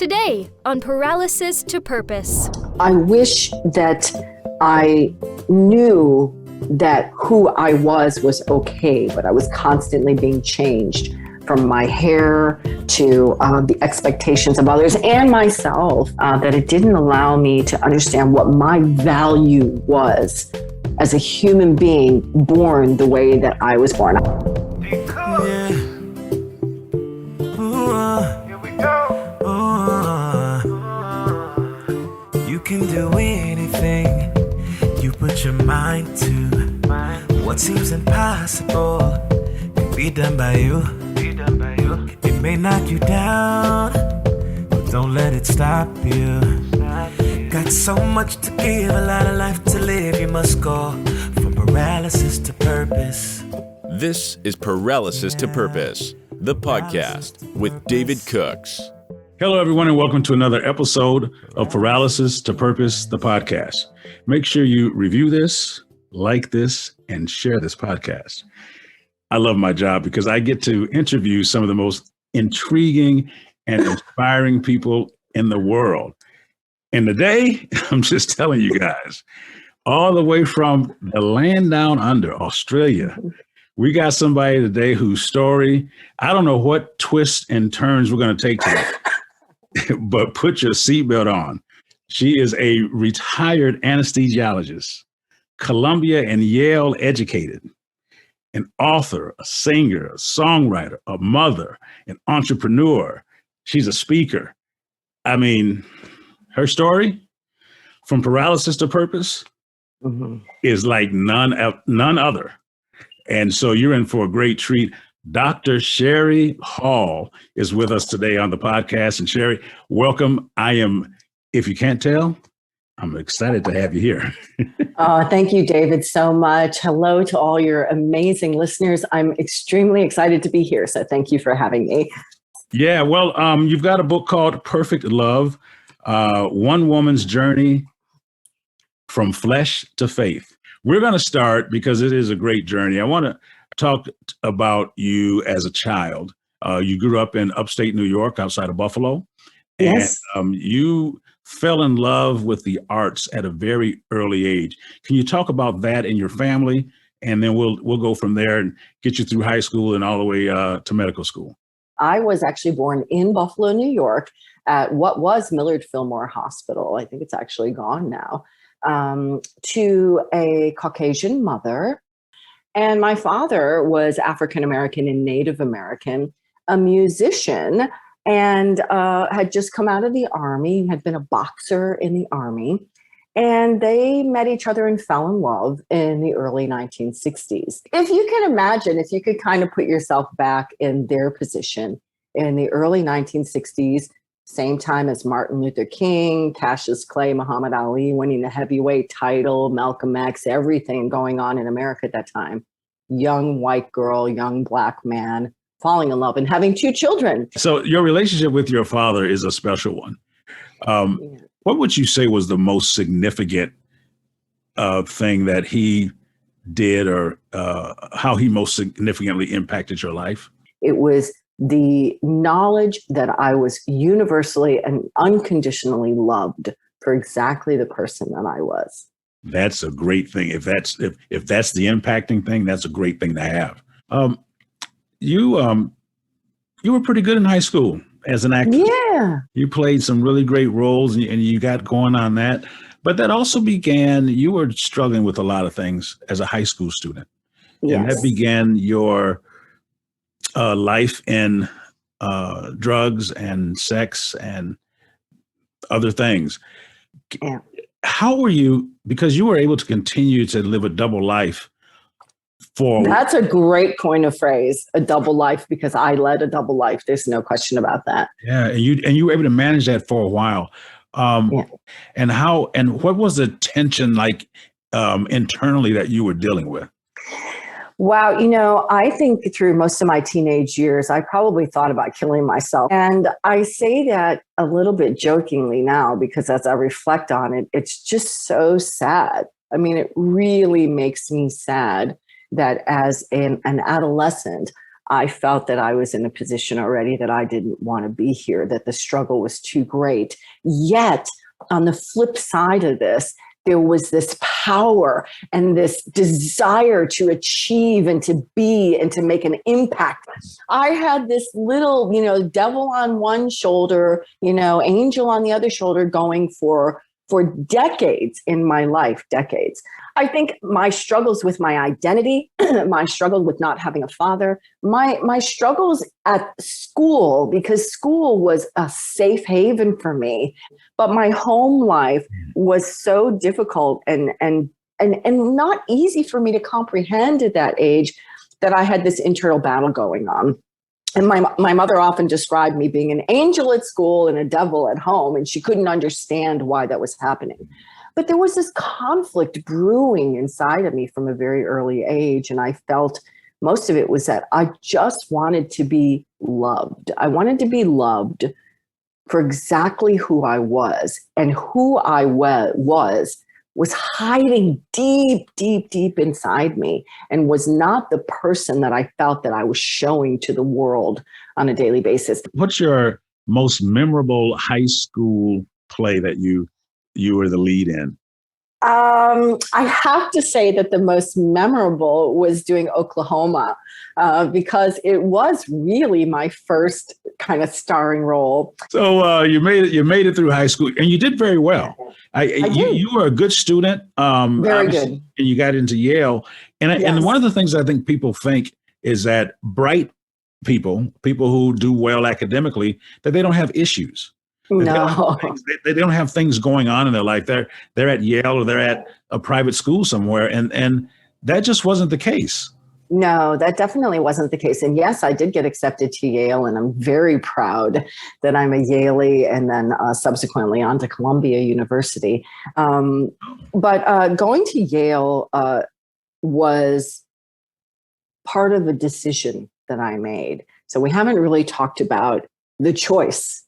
Today on Paralysis to Purpose. I wish that I knew that who I was okay, but I was constantly being changed from my hair to the expectations of others and myself, that it didn't allow me to understand what my value was as a human being born the way that I was born. You can do anything you put your mind to. What seems impossible can be done by you. It may knock you down, but don't let it stop you. Got so much to give, a lot of life to live. You must go from paralysis to purpose. This is Paralysis to Purpose, the podcast with David Cooks. Hello, everyone, and welcome to another episode of Paralysis to Purpose, the podcast. Make sure you review this, like this, and share this podcast. I love my job because I get to interview some of the most intriguing and inspiring people in the world. And today, I'm just telling you guys, all the way from the land down under, Australia, we got somebody today whose story, I don't know what twists and turns we're going to take today. But put your seatbelt on. She is a retired anesthesiologist, Columbia and Yale educated, an author, a singer, a songwriter, a mother, an entrepreneur. She's a speaker. I mean, her story from paralysis to purpose is like none other. And so you're in for a great treat. Dr. Shari Hall is with us today on the podcast. And Shari, welcome. If you can't tell, I'm excited to have you here. Thank you, David, so much. Hello to all your amazing listeners. I'm extremely excited to be here. So thank you for having me. Yeah, well, you've got a book called Perfect Love, One Woman's Journey from Flesh to Faith. We're going to start because it is a great journey. I want to talk about you as a child. You grew up in upstate New York outside of Buffalo. Yes. And you fell in love with the arts at a very early age. Can you talk about that in your family? And then we'll go from there and get you through high school and all the way to medical school. I was actually born in Buffalo, New York at what was Millard Fillmore Hospital. I think it's actually gone now. To a Caucasian mother. And my father was African-American and Native American, a musician, and had just come out of the Army, had been a boxer in the Army. And they met each other and fell in love in the early 1960s. If you can imagine, if you could kind of put yourself back in their position in the early 1960s, same time as Martin Luther King, Cassius Clay, Muhammad Ali winning the heavyweight title, Malcolm X, everything going on in America at that time. Young white girl, young black man, falling in love and having two children. So your relationship with your father is a special one. What would you say was the most significant thing that he did or how he most significantly impacted your life? It was the knowledge that I was universally and unconditionally loved for exactly the person that I was. That's a great thing. If that's the impacting thing, that's a great thing to have. You were pretty good in high school as an actor. Yeah. You played some really great roles and you got going on that. But that also began, you were struggling with a lot of things as a high school student. Yes. And that began your life in drugs and sex and other things. Yeah. How were you, because you were able to continue to live a double life for... That's a great point of phrase, a double life, because I led a double life. There's no question about that. Yeah, and you were able to manage that for a while. Yeah. And what was the tension like internally that you were dealing with? Wow. I think through most of my teenage years, I probably thought about killing myself. And I say that a little bit jokingly now, because as I reflect on it, it's just so sad. I mean, it really makes me sad that as an adolescent, I felt that I was in a position already that I didn't want to be here, that the struggle was too great. Yet, on the flip side of this, there was this power and this desire to achieve and to be and to make an impact. I had this little, devil on one shoulder, angel on the other shoulder going for decades in my life, decades. I think my struggles with my identity, my struggle with not having a father, my struggles at school, because school was a safe haven for me, but my home life was so difficult and not easy for me to comprehend at that age, that I had this internal battle going on. And my mother often described me being an angel at school and a devil at home, and she couldn't understand why that was happening. But there was this conflict brewing inside of me from a very early age, and I felt most of it was that I just wanted to be loved. I wanted to be loved for exactly who I was, and who I was hiding deep, deep, deep inside me, and was not the person that I felt that I was showing to the world on a daily basis. What's your most memorable high school play that you were the lead in? I have to say that the most memorable was doing Oklahoma, because it was really my first kind of starring role. So you made it through high school, and you did very well. You were a good student, very good, and you got into Yale. And one of the things I think people think is that bright people who do well academically, that they don't have issues. No, they don't have things going on in their life. They're at Yale, or they're at a private school somewhere, and that just wasn't the case. No, that definitely wasn't the case. And yes, I did get accepted to Yale, and I'm very proud that I'm a Yalie, and then subsequently on to Columbia University. But going to Yale was part of a decision that I made. So we haven't really talked about the choice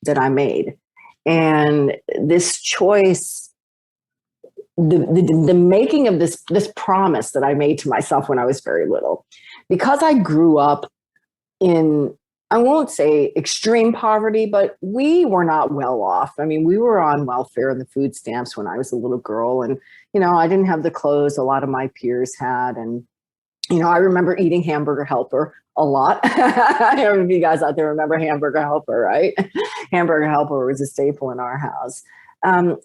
that I made. And this choice, the making of this promise that I made to myself when I was very little, because I grew up in, I won't say extreme poverty, but we were not well off. I mean, we were on welfare and the food stamps when I was a little girl. And, I didn't have the clothes a lot of my peers had. And, I remember eating Hamburger Helper a lot. I don't know if you guys out there remember Hamburger Helper, right? Hamburger Helper was a staple in our house.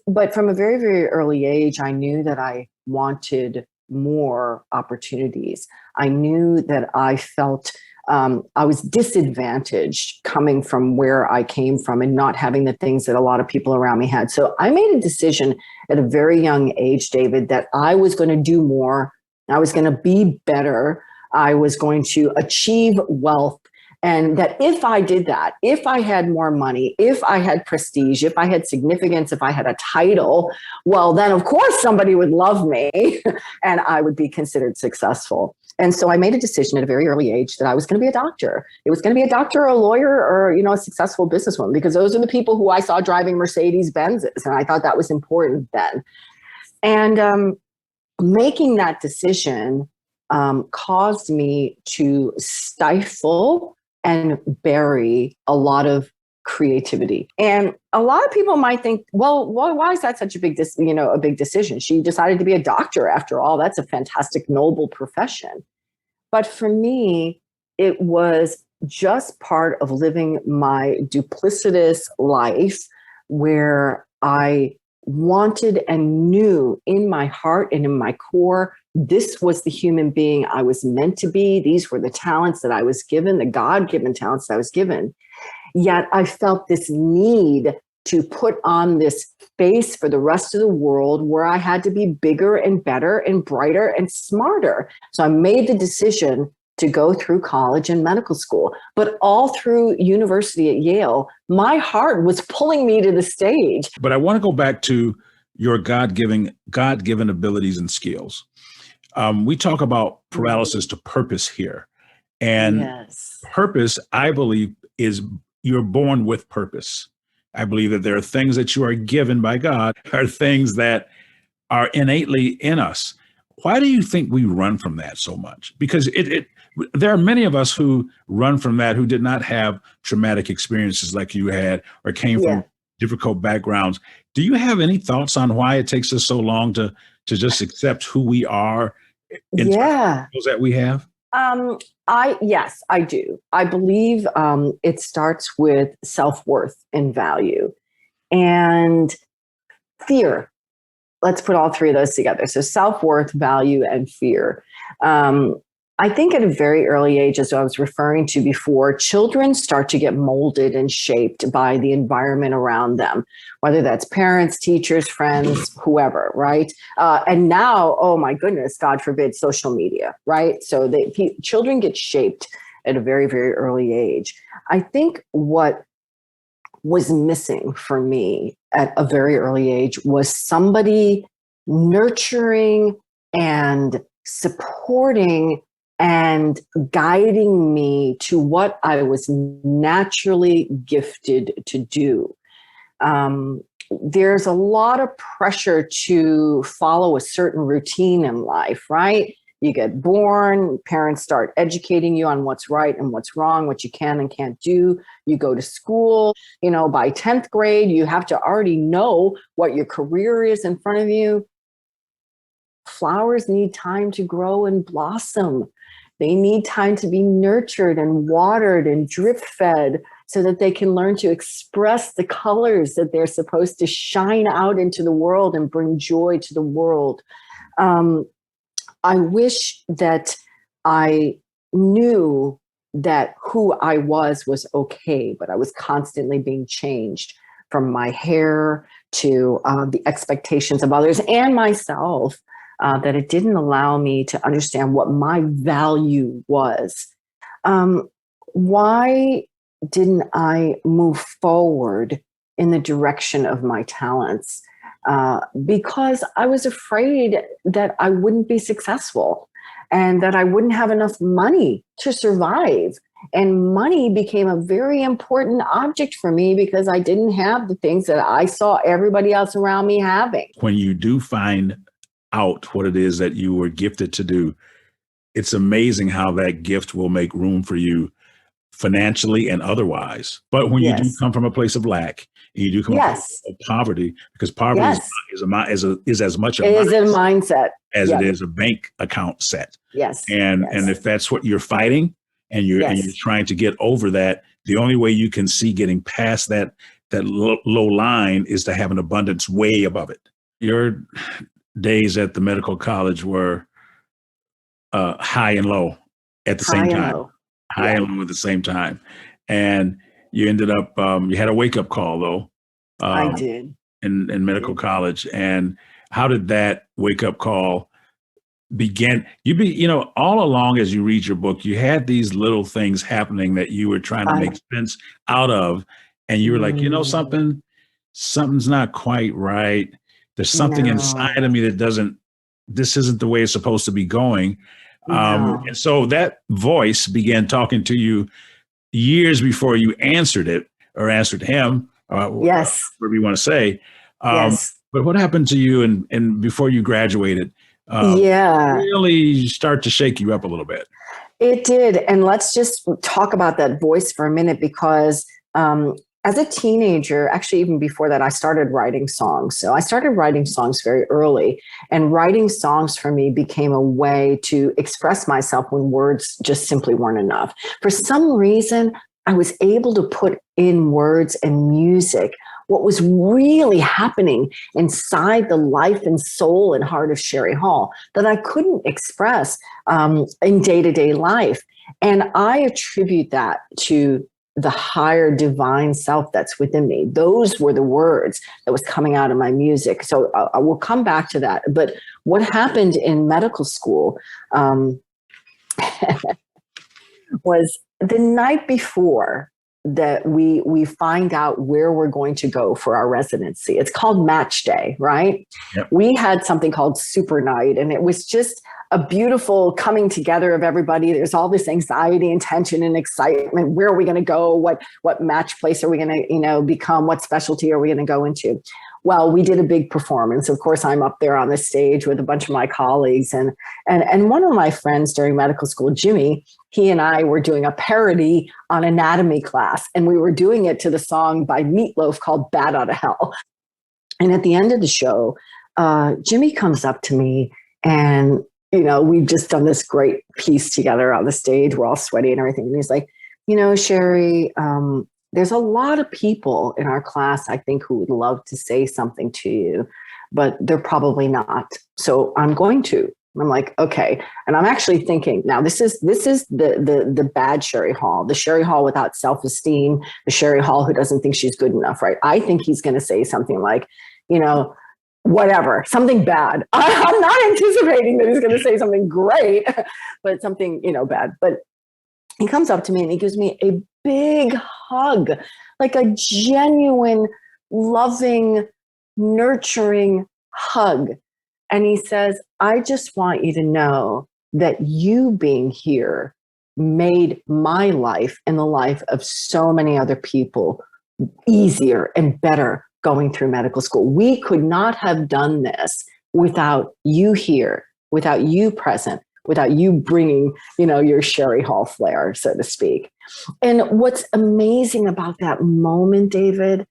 But from a very, very early age, I knew that I wanted more opportunities. I knew that I felt I was disadvantaged coming from where I came from and not having the things that a lot of people around me had. So I made a decision at a very young age, David, that I was going to do more. I was going to be better. I was going to achieve wealth. And that if I did that, if I had more money, if I had prestige, if I had significance, if I had a title, well, then of course somebody would love me and I would be considered successful. And so I made a decision at a very early age that I was going to be a doctor. It was going to be a doctor or a lawyer or, a successful businesswoman, because those are the people who I saw driving Mercedes Benzes. And I thought that was important then. And making that decision caused me to stifle and bury a lot of creativity. And a lot of people might think, well, why is that such a big decision? She decided to be a doctor after all. That's a fantastic, noble profession. But for me, it was just part of living my duplicitous life, where I wanted and knew in my heart and in my core, this was the human being I was meant to be. These were the talents that I was given, the God-given talents that I was given. Yet I felt this need to put on this face for the rest of the world, where I had to be bigger and better and brighter and smarter. So I made the decision to go through college and medical school. But all through university at Yale, my heart was pulling me to the stage. But I want to go back to your God-given abilities and skills. We talk about paralysis to purpose here. And yes. Purpose, I believe, is you're born with purpose. I believe that there are things that you are given by God, are things that are innately in us. Why do you think we run from that so much? Because There are many of us who run from that, who did not have traumatic experiences like you had, or came from difficult backgrounds. Do you have any thoughts on why it takes us so long to just accept who we are in terms of that we have? Yes, I do. I believe it starts with self-worth and value and fear. Let's put all three of those together. So self-worth, value, and fear. I think at a very early age, as I was referring to before, children start to get molded and shaped by the environment around them, whether that's parents, teachers, friends, whoever, right? And now, oh my goodness, God forbid, social media, right? So children get shaped at a very, very early age. I think what was missing for me at a very early age was somebody nurturing and supporting and guiding me to what I was naturally gifted to do. There's a lot of pressure to follow a certain routine in life, right? You get born, parents start educating you on what's right and what's wrong, what you can and can't do. You go to school, by 10th grade, you have to already know what your career is in front of you. Flowers need time to grow and blossom. They need time to be nurtured and watered and drip fed so that they can learn to express the colors that they're supposed to shine out into the world and bring joy to the world. I wish that I knew that who I was okay, but I was constantly being changed, from my hair to the expectations of others and myself, that it didn't allow me to understand what my value was. Why didn't I move forward in the direction of my talents? Because I was afraid that I wouldn't be successful and that I wouldn't have enough money to survive. And money became a very important object for me because I didn't have the things that I saw everybody else around me having. When you do find out what it is that you were gifted to do, it's amazing how that gift will make room for you financially and otherwise. But when you do come from a place of lack, and you do come from a place of poverty, because poverty is as much a mindset as it is a bank account set. Yes. And if that's what you're fighting and you're trying to get over that, the only way you can see getting past that low line is to have an abundance way above it. Your days at the medical college were high and low at the same time. High and low at the same time. And you ended up, you had a wake-up call, though. I did. In medical college. And how did that wake-up call begin? All along as you read your book, you had these little things happening that you were trying to make sense out of. And you were like, something's not quite right. There's something inside of me that this isn't the way it's supposed to be going. And so that voice began talking to you years before you answered it or answered him. Whatever you want to say. But what happened to you and before you graduated? Really start to shake you up a little bit. It did. And let's just talk about that voice for a minute, because as a teenager, actually, even before that, I started writing songs. So I started writing songs very early, and writing songs for me became a way to express myself when words just simply weren't enough. For some reason, I was able to put in words and music what was really happening inside the life and soul and heart of Shari Hall that I couldn't express in day-to-day life. And I attribute that to the higher divine self that's within me. Those were the words that was coming out of my music. So I will come back to that. But what happened in medical school was the night before that we find out where we're going to go for our residency. It's called match day, right? Yep. We had something called super night, and it was just a beautiful coming together of everybody. There's all this anxiety and tension and excitement. Where are we going to go? What match place are we going to, become? What specialty are we going to go into? well, we did a big performance. Of course, I'm up there on the stage with a bunch of my colleagues. And one of my friends during medical school, Jimmy, he and I were doing a parody on anatomy class. And we were doing it to the song by Meatloaf called Bat Outta Hell. And at the end of the show, Jimmy comes up to me and, we've just done this great piece together on the stage. We're all sweaty and everything. And he's like, Shari, there's a lot of people in our class, I think, who would love to say something to you, but they're probably not. So I'm going to. I'm like, okay. And I'm actually thinking, now this is the bad Shari Hall, the Shari Hall without self-esteem, the Shari Hall who doesn't think she's good enough, right? I think he's going to say something like, whatever, something bad. I'm not anticipating that he's going to say something great, but something, bad. But he comes up to me and he gives me a big hug, like a genuine, loving, nurturing hug. And he says, I just want you to know that you being here made my life and the life of so many other people easier and better going through medical school. We could not have done this without you here, without you present, without you bringing, your Shari Hall flair, so to speak. And what's amazing about that moment, David,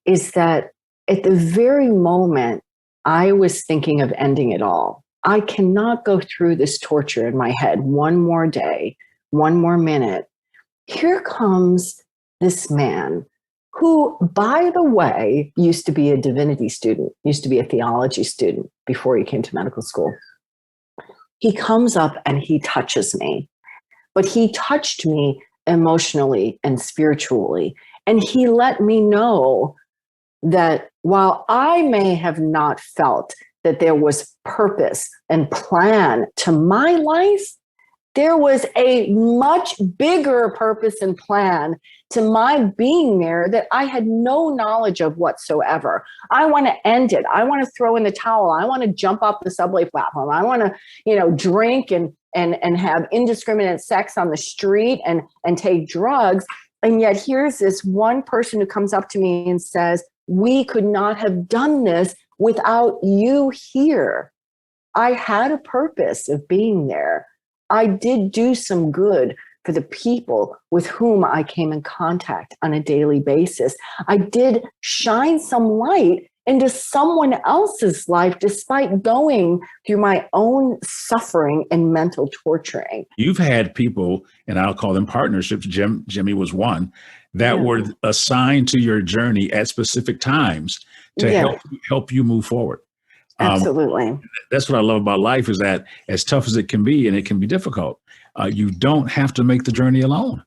is that at the very moment I was thinking of ending it all, I cannot go through this torture in my head one more day, one more minute. Here comes this man who, by the way, used to be a divinity student, used to be a theology student before he came to medical school. He comes up and he touches me, but he touched me emotionally and spiritually. And he let me know that while I may have not felt that there was purpose and plan to my life, there was a much bigger purpose and plan to my being there that I had no knowledge of whatsoever. I want to end it. I want to throw in the towel. I want to jump off the subway platform. I want to, drink and have indiscriminate sex on the street and take drugs. And yet here's this one person who comes up to me and says, we could not have done this without you here. I had a purpose of being there. I did do some good for the people with whom I came in contact on a daily basis. I did shine some light into someone else's life despite going through my own suffering and mental torturing. You've had people, and I'll call them partnerships, Jimmy was one, that were assigned to your journey at specific times to help you move forward. Absolutely. That's what I love about life, is that as tough as it can be, and it can be difficult, you don't have to make the journey alone.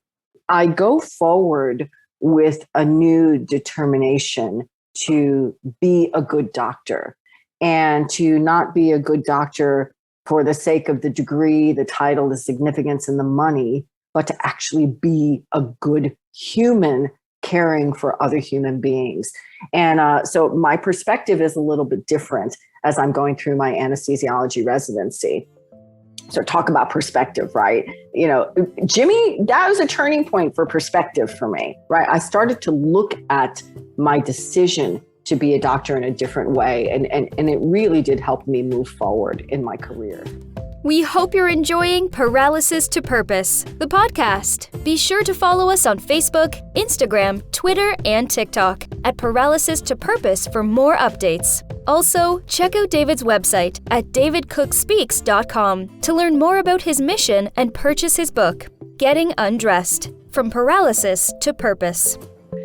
I go forward with a new determination to be a good doctor, and to not be a good doctor for the sake of the degree, the title, the significance, and the money, but to actually be a good human caring for other human beings. And so my perspective is a little bit different as I'm going through my anesthesiology residency. So talk about perspective, right? Jimmy, that was a turning point for perspective for me, right? I started to look at my decision to be a doctor in a different way. And it really did help me move forward in my career. We hope you're enjoying Paralysis to Purpose, the podcast. Be sure to follow us on Facebook, Instagram, Twitter, and TikTok at Paralysis to Purpose for more updates. Also, check out David's website at davidcookspeaks.com to learn more about his mission and purchase his book, Getting Undressed, From Paralysis to Purpose.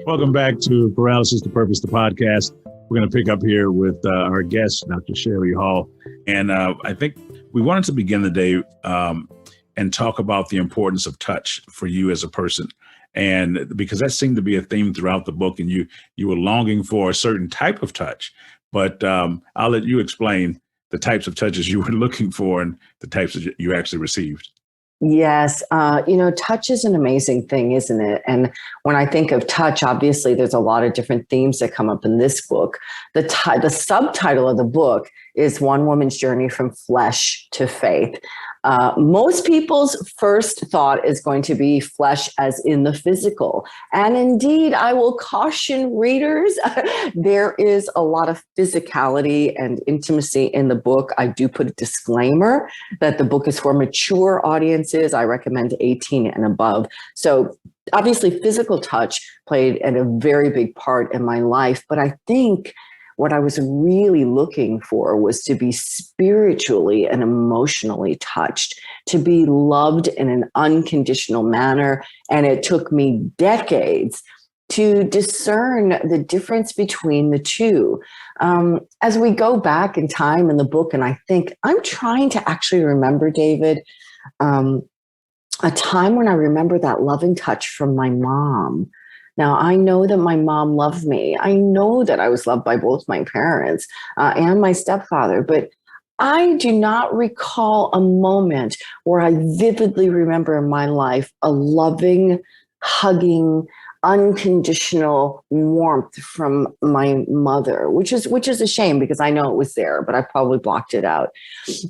Welcome back to Paralysis to Purpose, the podcast. We're going to pick up here with our guest, Dr. Shari Hall. And I think we wanted to begin the day and talk about the importance of touch for you as a person. And because that seemed to be a theme throughout the book, and you were longing for a certain type of touch. But I'll let you explain the types of touches you were looking for and the types that you actually received. Yes. Touch is an amazing thing, isn't it? And when I think of touch, obviously there's a lot of different themes that come up in this book. The subtitle of the book is One Woman's Journey from Flesh to Faith. Most people's first thought is going to be flesh as in the physical. And indeed, I will caution readers, there is a lot of physicality and intimacy in the book. I do put a disclaimer that the book is for mature audiences. I recommend 18 and above. So obviously physical touch played a very big part in my life, but I think what I was really looking for was to be spiritually and emotionally touched, to be loved in an unconditional manner. And it took me decades to discern the difference between the two. As we go back in time in the book, and I think I'm trying to actually remember, David, a time when I remember that loving touch from my mom. Now, I know that my mom loved me. I know that I was loved by both my parents and my stepfather, but I do not recall a moment where I vividly remember in my life a loving, hugging, unconditional warmth from my mother, which is a shame because I know it was there, but I probably blocked it out.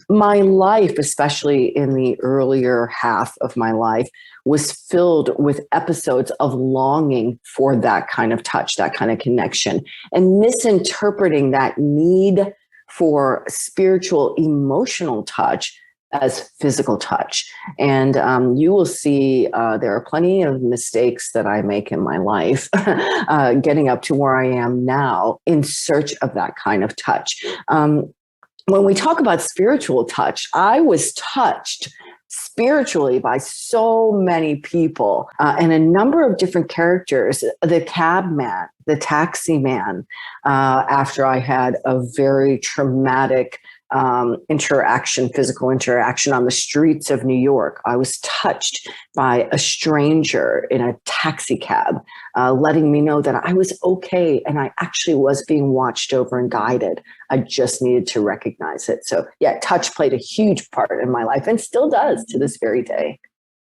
My life, especially in the earlier half of my life, was filled with episodes of longing for that kind of touch, that kind of connection, and misinterpreting that need for spiritual, emotional touch as physical touch. And you will see there are plenty of mistakes that I make in my life getting up to where I am now in search of that kind of touch. When we talk about spiritual touch, I was touched spiritually by so many people and a number of different characters. The cab man, the taxi man, after I had a very traumatic physical interaction on the streets of New York. I was touched by a stranger in a taxi cab, letting me know that I was okay and I actually was being watched over and guided. I just needed to recognize it. So yeah, touch played a huge part in my life and still does to this very day.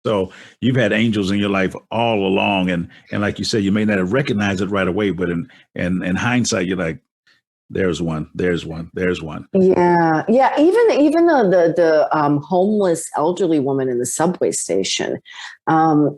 So you've had angels in your life all along, and like you said, you may not have recognized it right away, but in hindsight, you're like, there's one. Yeah. Even the homeless elderly woman in the subway station,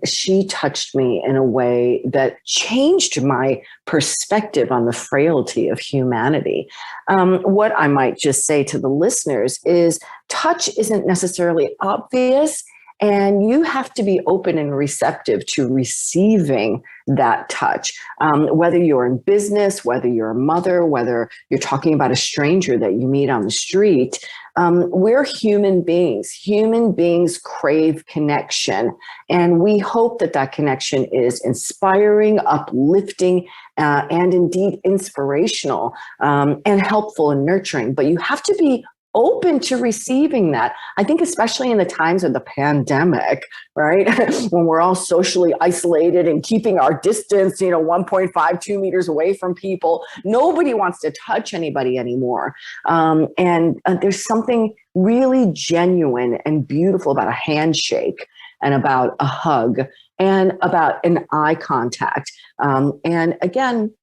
she touched me in a way that changed my perspective on the frailty of humanity. What I might just say to the listeners is touch isn't necessarily obvious. And you have to be open and receptive to receiving that touch. Whether you're in business, whether you're a mother, whether you're talking about a stranger that you meet on the street, we're human beings. Human beings crave connection. And we hope that that connection is inspiring, uplifting, and indeed inspirational, and helpful and nurturing. But you have to be open to receiving that. I think especially in the times of the pandemic, right? When we're all socially isolated and keeping our distance, 1.5, 2 meters away from people, nobody wants to touch anybody anymore. And there's something really genuine and beautiful about a handshake and about a hug and about an eye contact. And again,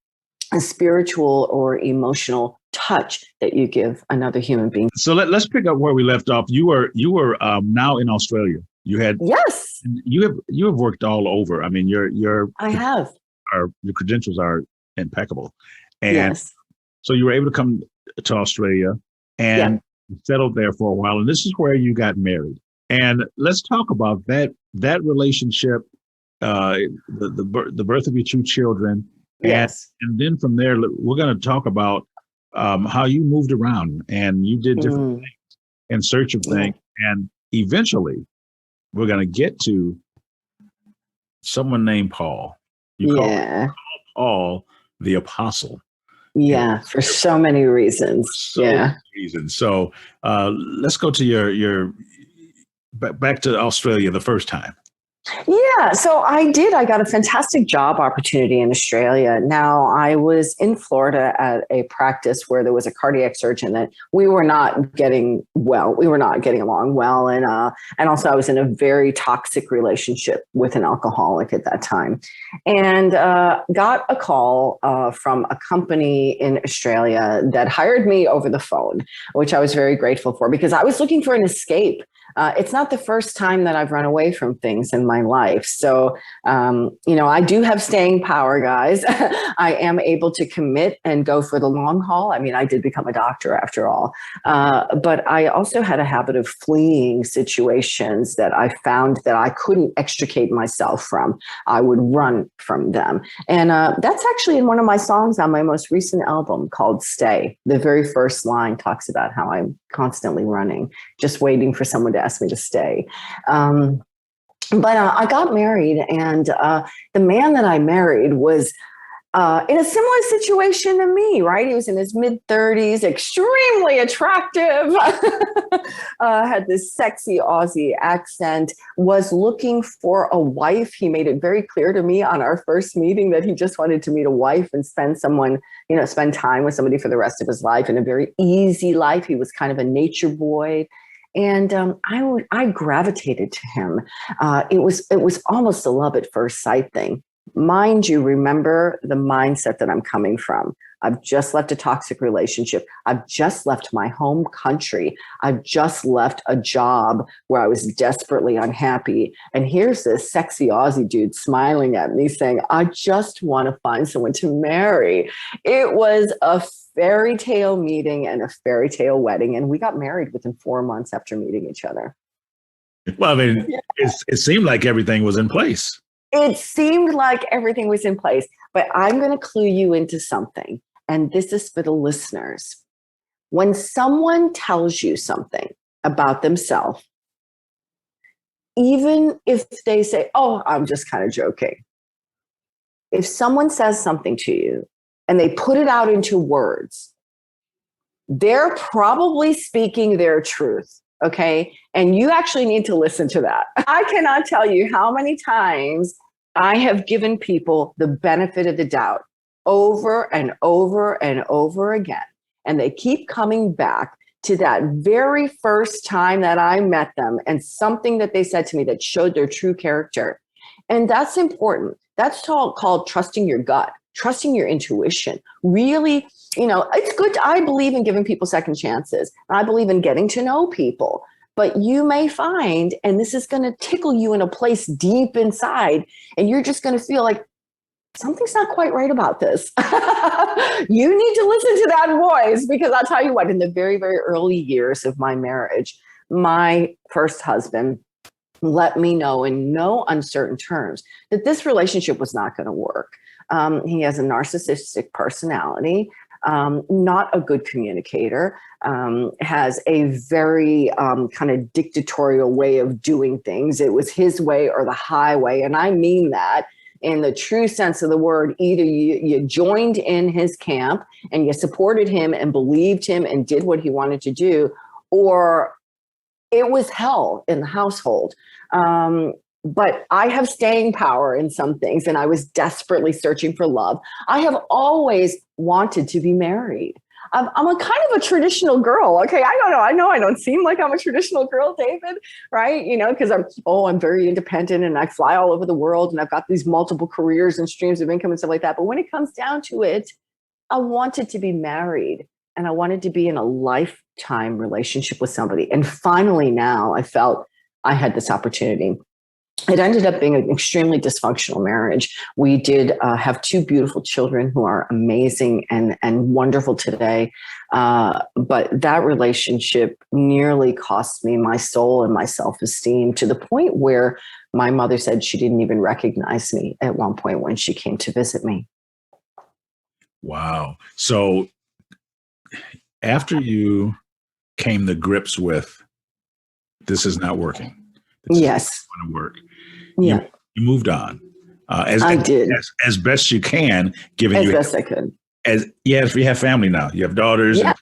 a spiritual or emotional touch that you give another human being. So let's pick up where we left off. You were now in Australia. Yes. You have worked all over. I mean, your credentials are impeccable, and yes. So you were able to come to Australia and settled there for a while. And this is where you got married. And let's talk about that relationship, the birth of your two children. Yes. And then from there, we're going to talk about how you moved around and you did different things in search of things. And eventually we're going to get to someone named Paul. You call Paul the apostle. Yeah, for so many reasons. Many reasons. So let's go to your back to Australia the first time. Yeah, so I got a fantastic job opportunity in Australia. Now, I was in Florida at a practice where there was a cardiac surgeon that we were not getting well. We were not getting along well. And also I was in a very toxic relationship with an alcoholic at that time. And got a call from a company in Australia that hired me over the phone, which I was very grateful for because I was looking for an escape. It's not the first time that I've run away from things in my life. So, I do have staying power, guys. I am able to commit and go for the long haul. I mean, I did become a doctor after all. But I also had a habit of fleeing situations that I found that I couldn't extricate myself from. I would run from them. And that's actually in one of my songs on my most recent album called Stay. The very first line talks about how I'm constantly running, just waiting for someone to ask me to stay. But I got married, and the man that I married was in a similar situation to me, right? He was in his mid-30s, extremely attractive, had this sexy Aussie accent, was looking for a wife. He made it very clear to me on our first meeting that he just wanted to meet a wife and spend time with somebody for the rest of his life, in a very easy life. He was kind of a nature boy. And I gravitated to him. It was almost a love at first sight thing. Mind you, remember the mindset that I'm coming from. I've just left a toxic relationship. I've just left my home country. I've just left a job where I was desperately unhappy. And here's this sexy Aussie dude smiling at me saying, I just want to find someone to marry. It was a fairy tale meeting and a fairy tale wedding. And we got married within 4 months after meeting each other. Well, I mean, it seemed like everything was in place. It seemed like everything was in place, but I'm going to clue you into something. And this is for the listeners. When someone tells you something about themselves, even if they say, oh, I'm just kind of joking. If someone says something to you and they put it out into words, they're probably speaking their truth. Okay. And you actually need to listen to that. I cannot tell you how many times I have given people the benefit of the doubt over and over and over again. And they keep coming back to that very first time that I met them and something that they said to me that showed their true character. And that's important. That's called trusting your gut, trusting your intuition. Really, it's good. I believe in giving people second chances. I believe in getting to know people. But you may find, and this is going to tickle you in a place deep inside, and you're just going to feel like something's not quite right about this. You need to listen to that voice, because I'll tell you what, in the very, very early years of my marriage, my first husband let me know in no uncertain terms that this relationship was not going to work. He has a narcissistic personality. Not a good communicator, has a very kind of dictatorial way of doing things. It was his way or the highway. And I mean that in the true sense of the word. Either you joined in his camp and you supported him and believed him and did what he wanted to do, or it was hell in the household. But I have staying power in some things, and I was desperately searching for love. I have always wanted to be married. I'm a kind of a traditional girl. Okay, I don't know. I know I don't seem like I'm a traditional girl, David, right? Because I'm very independent and I fly all over the world and I've got these multiple careers and streams of income and stuff like that. But when it comes down to it, I wanted to be married and I wanted to be in a lifetime relationship with somebody. And finally now I felt I had this opportunity. It ended up being an extremely dysfunctional marriage. We did have 2 beautiful children who are amazing and wonderful today. But that relationship nearly cost me my soul and my self-esteem, to the point where my mother said she didn't even recognize me at one point when she came to visit me. Wow. So after you came to grips with, this is not working. Yes. Going to work. Yeah. You moved on. I did. As best you can, given as best I could. Yes, we have family now. You have daughters. Yeah.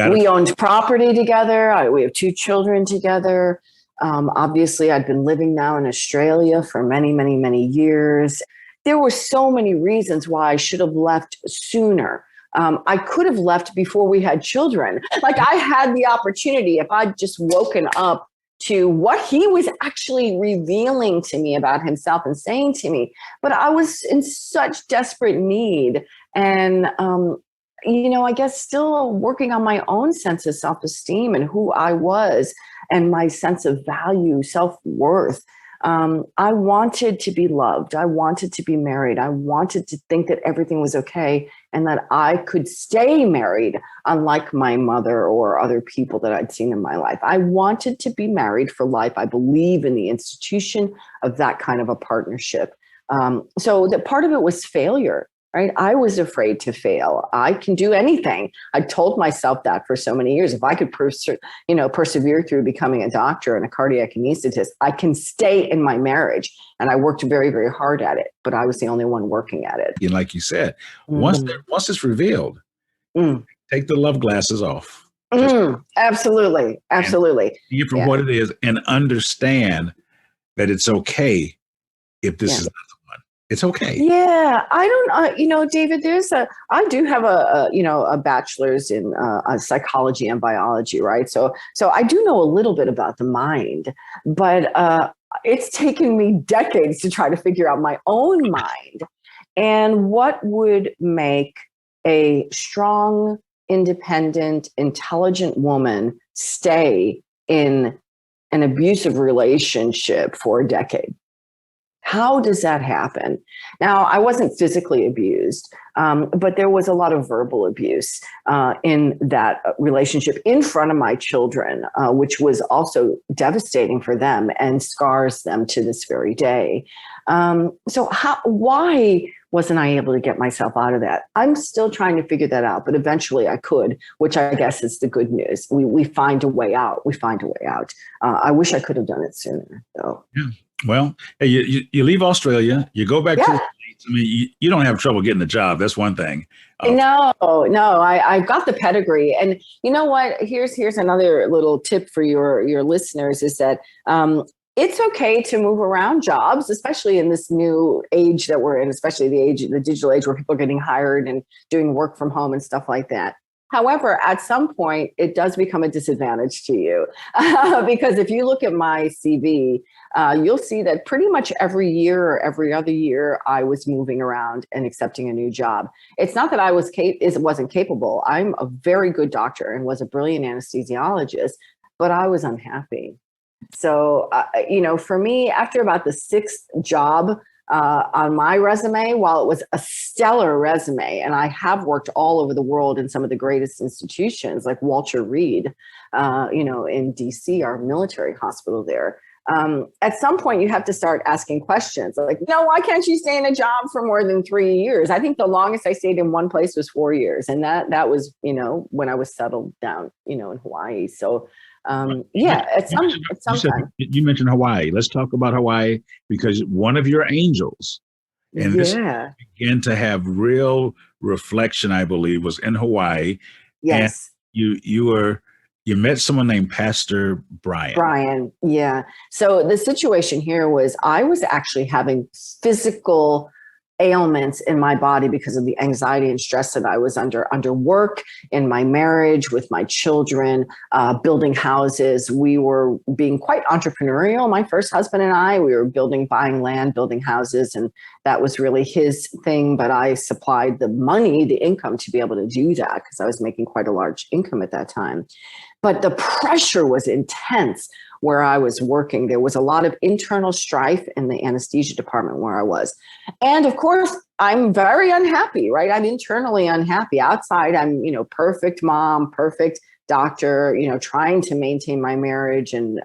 We owned property together. We have 2 children together. Obviously, I'd been living now in Australia for many, many, many years. There were so many reasons why I should have left sooner. I could have left before we had children. Like, I had the opportunity, if I'd just woken up to what he was actually revealing to me about himself and saying to me. But I was in such desperate need. And, I guess still working on my own sense of self-esteem and who I was. and my sense of value, self-worth. I wanted to be loved. I wanted to be married. I wanted to think that everything was okay and that I could stay married, unlike my mother or other people that I'd seen in my life. I wanted to be married for life. I believe in the institution of that kind of a partnership. So that part of it was failure. Right? I was afraid to fail. I can do anything. I told myself that for so many years. If I could persevere through becoming a doctor and a cardiac anesthetist, I can stay in my marriage. And I worked very, very hard at it, but I was the only one working at it. And like you said, once it's revealed, take the love glasses off. Absolutely. See it for what it is and understand that it's okay if this is not the one. It's okay. Yeah, I don't. David, I do have a bachelor's in psychology and biology, right? So I do know a little bit about the mind, but it's taken me decades to try to figure out my own mind and what would make a strong, independent, intelligent woman stay in an abusive relationship for a decade. How does that happen? Now, I wasn't physically abused, but there was a lot of verbal abuse in that relationship in front of my children, which was also devastating for them and scars them to this very day. Why wasn't I able to get myself out of that? I'm still trying to figure that out, but eventually I could, which I guess is the good news. We find a way out. I wish I could have done it sooner, though. Yeah. Well, hey, you leave Australia, you go back to the States. I mean, you don't have trouble getting a job. That's one thing. No, I've got the pedigree. And you know what? Here's another little tip for your listeners is that it's okay to move around jobs, especially in this new age that we're in, especially the digital age where people are getting hired and doing work from home and stuff like that. However, at some point, it does become a disadvantage to you because if you look at my CV, you'll see that pretty much every year or every other year, I was moving around and accepting a new job. It's not that I wasn't capable. I'm a very good doctor and was a brilliant anesthesiologist, but I was unhappy. So, for me, after about the sixth job, on my resume, while it was a stellar resume, and I have worked all over the world in some of the greatest institutions like Walter Reed, in DC, our military hospital there. At some point, you have to start asking questions like, why can't you stay in a job for more than 3 years? I think the longest I stayed in one place was 4 years. And that was, when I was settled down, in Hawaii. So, at some time. You mentioned Hawaii. Let's talk about Hawaii because one of your angels, and this began to have real reflection, I believe, was in Hawaii. Yes. And you met someone named Pastor Brian. Yeah. So the situation here was I was actually having physical ailments in my body because of the anxiety and stress that I was under work, in my marriage, with my children, building houses. We were being quite entrepreneurial. My first husband and I, we were buying land, building houses, and that was really his thing. But I supplied the money, the income to be able to do that because I was making quite a large income at that time. But the pressure was intense where I was working. There was a lot of internal strife in the anesthesia department where I was. And of course, I'm very unhappy, right? I'm internally unhappy. Outside, I'm, perfect mom, perfect doctor, trying to maintain my marriage and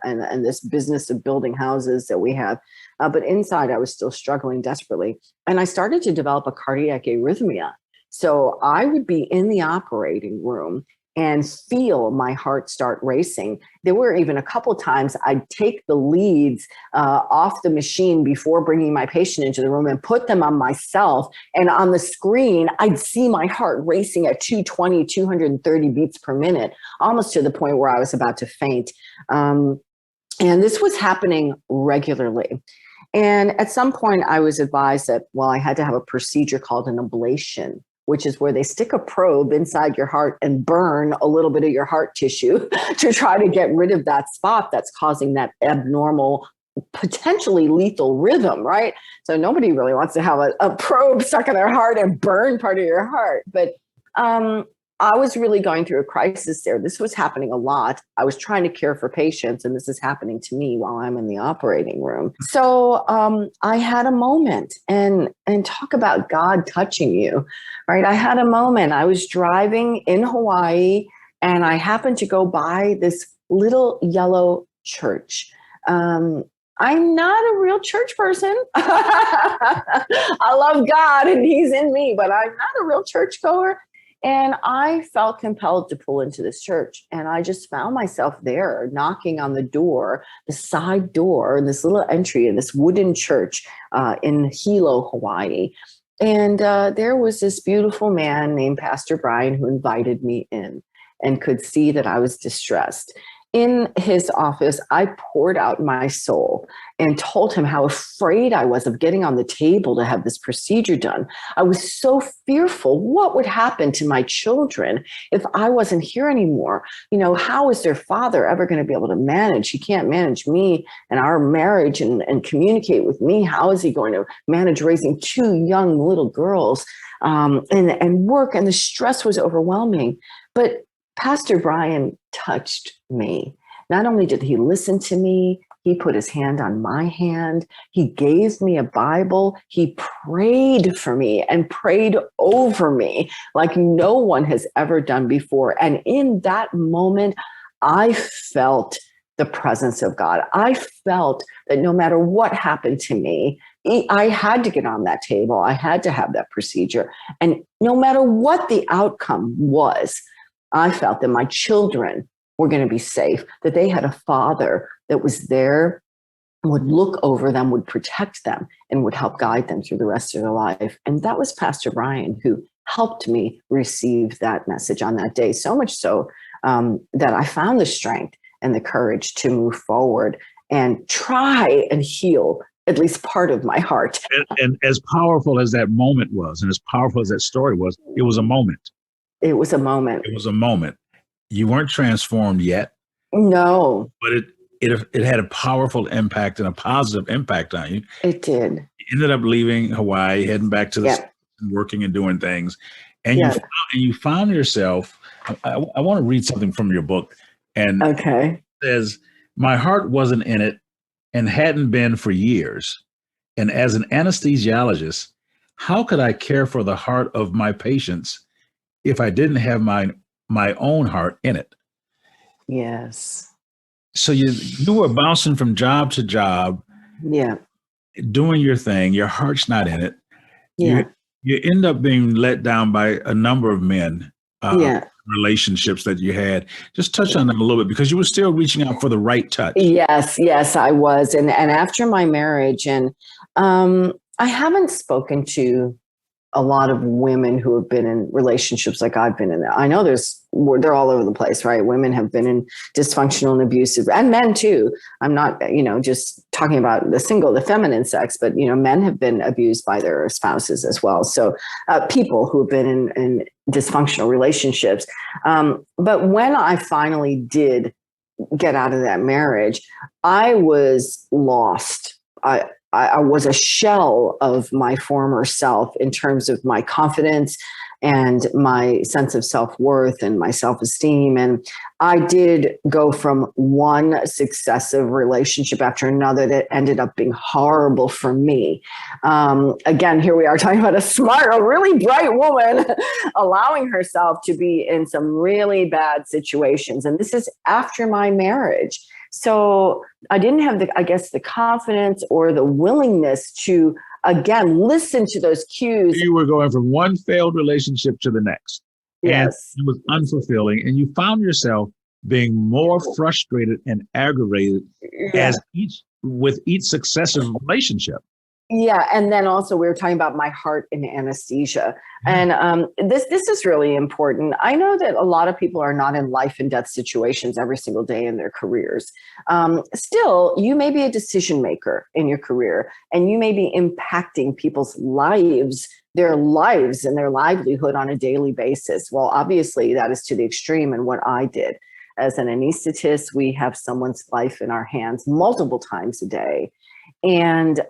this business of building houses that we have. But inside, I was still struggling desperately. And I started to develop a cardiac arrhythmia. So I would be in the operating room and feel my heart start racing. There were even a couple of times I'd take the leads off the machine before bringing my patient into the room and put them on myself. And on the screen, I'd see my heart racing at 220, 230 beats per minute, almost to the point where I was about to faint. And this was happening regularly. And at some point I was advised that, I had to have a procedure called an ablation, which is where they stick a probe inside your heart and burn a little bit of your heart tissue to try to get rid of that spot that's causing that abnormal, potentially lethal rhythm, right? So nobody really wants to have a probe stuck in their heart and burn part of your heart. But I was really going through a crisis there. This was happening a lot. I was trying to care for patients, and this is happening to me while I'm in the operating room. So I had a moment, and talk about God touching you, right? I had a moment. I was driving in Hawaii, and I happened to go by this little yellow church. I'm not a real church person. I love God and he's in me, but I'm not a real churchgoer. And I felt compelled to pull into this church. And I just found myself there knocking on the door, the side door, this little entry in this wooden church in Hilo, Hawaii. And there was this beautiful man named Pastor Brian who invited me in and could see that I was distressed. In his office, I poured out my soul and told him how afraid I was of getting on the table to have this procedure done. I was so fearful. What would happen to my children if I wasn't here anymore? You know, how is their father ever going to be able to manage? He can't manage me and our marriage and communicate with me. How is he going to manage raising two young little girls and work? And the stress was overwhelming. But Pastor Brian touched me. Not only did he listen to me, he put his hand on my hand. He gave me a Bible. He prayed for me and prayed over me like no one has ever done before. And in that moment, I felt the presence of God. I felt that no matter what happened to me, I had to get on that table. I had to have that procedure. And no matter what the outcome was, I felt that my children were going to be safe, that they had a father that was there, would look over them, would protect them, and would help guide them through the rest of their life. And that was Pastor Brian who helped me receive that message on that day, so much so that I found the strength and the courage to move forward and try and heal at least part of my heart. And as powerful as that moment was, and as powerful as that story was, it was a moment. It was a moment. It was a moment. You weren't transformed yet. No. But it had a powerful impact and a positive impact on you. It did. You ended up leaving Hawaii, heading back to the States and working and doing things. And you found yourself, I want to read something from your book. And it says, my heart wasn't in it and hadn't been for years. And as an anesthesiologist, how could I care for the heart of my patients if I didn't have my own heart in it? Yes. So you were bouncing from job to job, doing your thing. Your heart's not in it. You end up being let down by a number of men, relationships that you had. Just touch on them a little bit, because you were still reaching out for the right touch. Yes, I was. And after my marriage, and I haven't spoken to a lot of women who have been in relationships like I've been in. I know they're all over the place, right? Women have been in dysfunctional and abusive, and men too. I'm not, just talking about the feminine sex, but, men have been abused by their spouses as well. So people who have been in dysfunctional relationships. But when I finally did get out of that marriage, I was lost. I was a shell of my former self in terms of my confidence and my sense of self-worth and my self-esteem. And I did go from one successive relationship after another that ended up being horrible for me. Again, here we are talking about a really bright woman allowing herself to be in some really bad situations. And this is after my marriage. So I didn't have the confidence or the willingness to, again, listen to those cues. You were going from one failed relationship to the next. Yes. And it was unfulfilling. And you found yourself being more frustrated and aggravated with each successive relationship. Yeah. And then also we were talking about my heart in anesthesia. And this is really important. I know that a lot of people are not in life and death situations every single day in their careers. Still, you may be a decision maker in your career, and you may be impacting people's lives, their lives and their livelihood on a daily basis. Well, obviously that is to the extreme. And what I did as an anesthetist, we have someone's life in our hands multiple times a day. And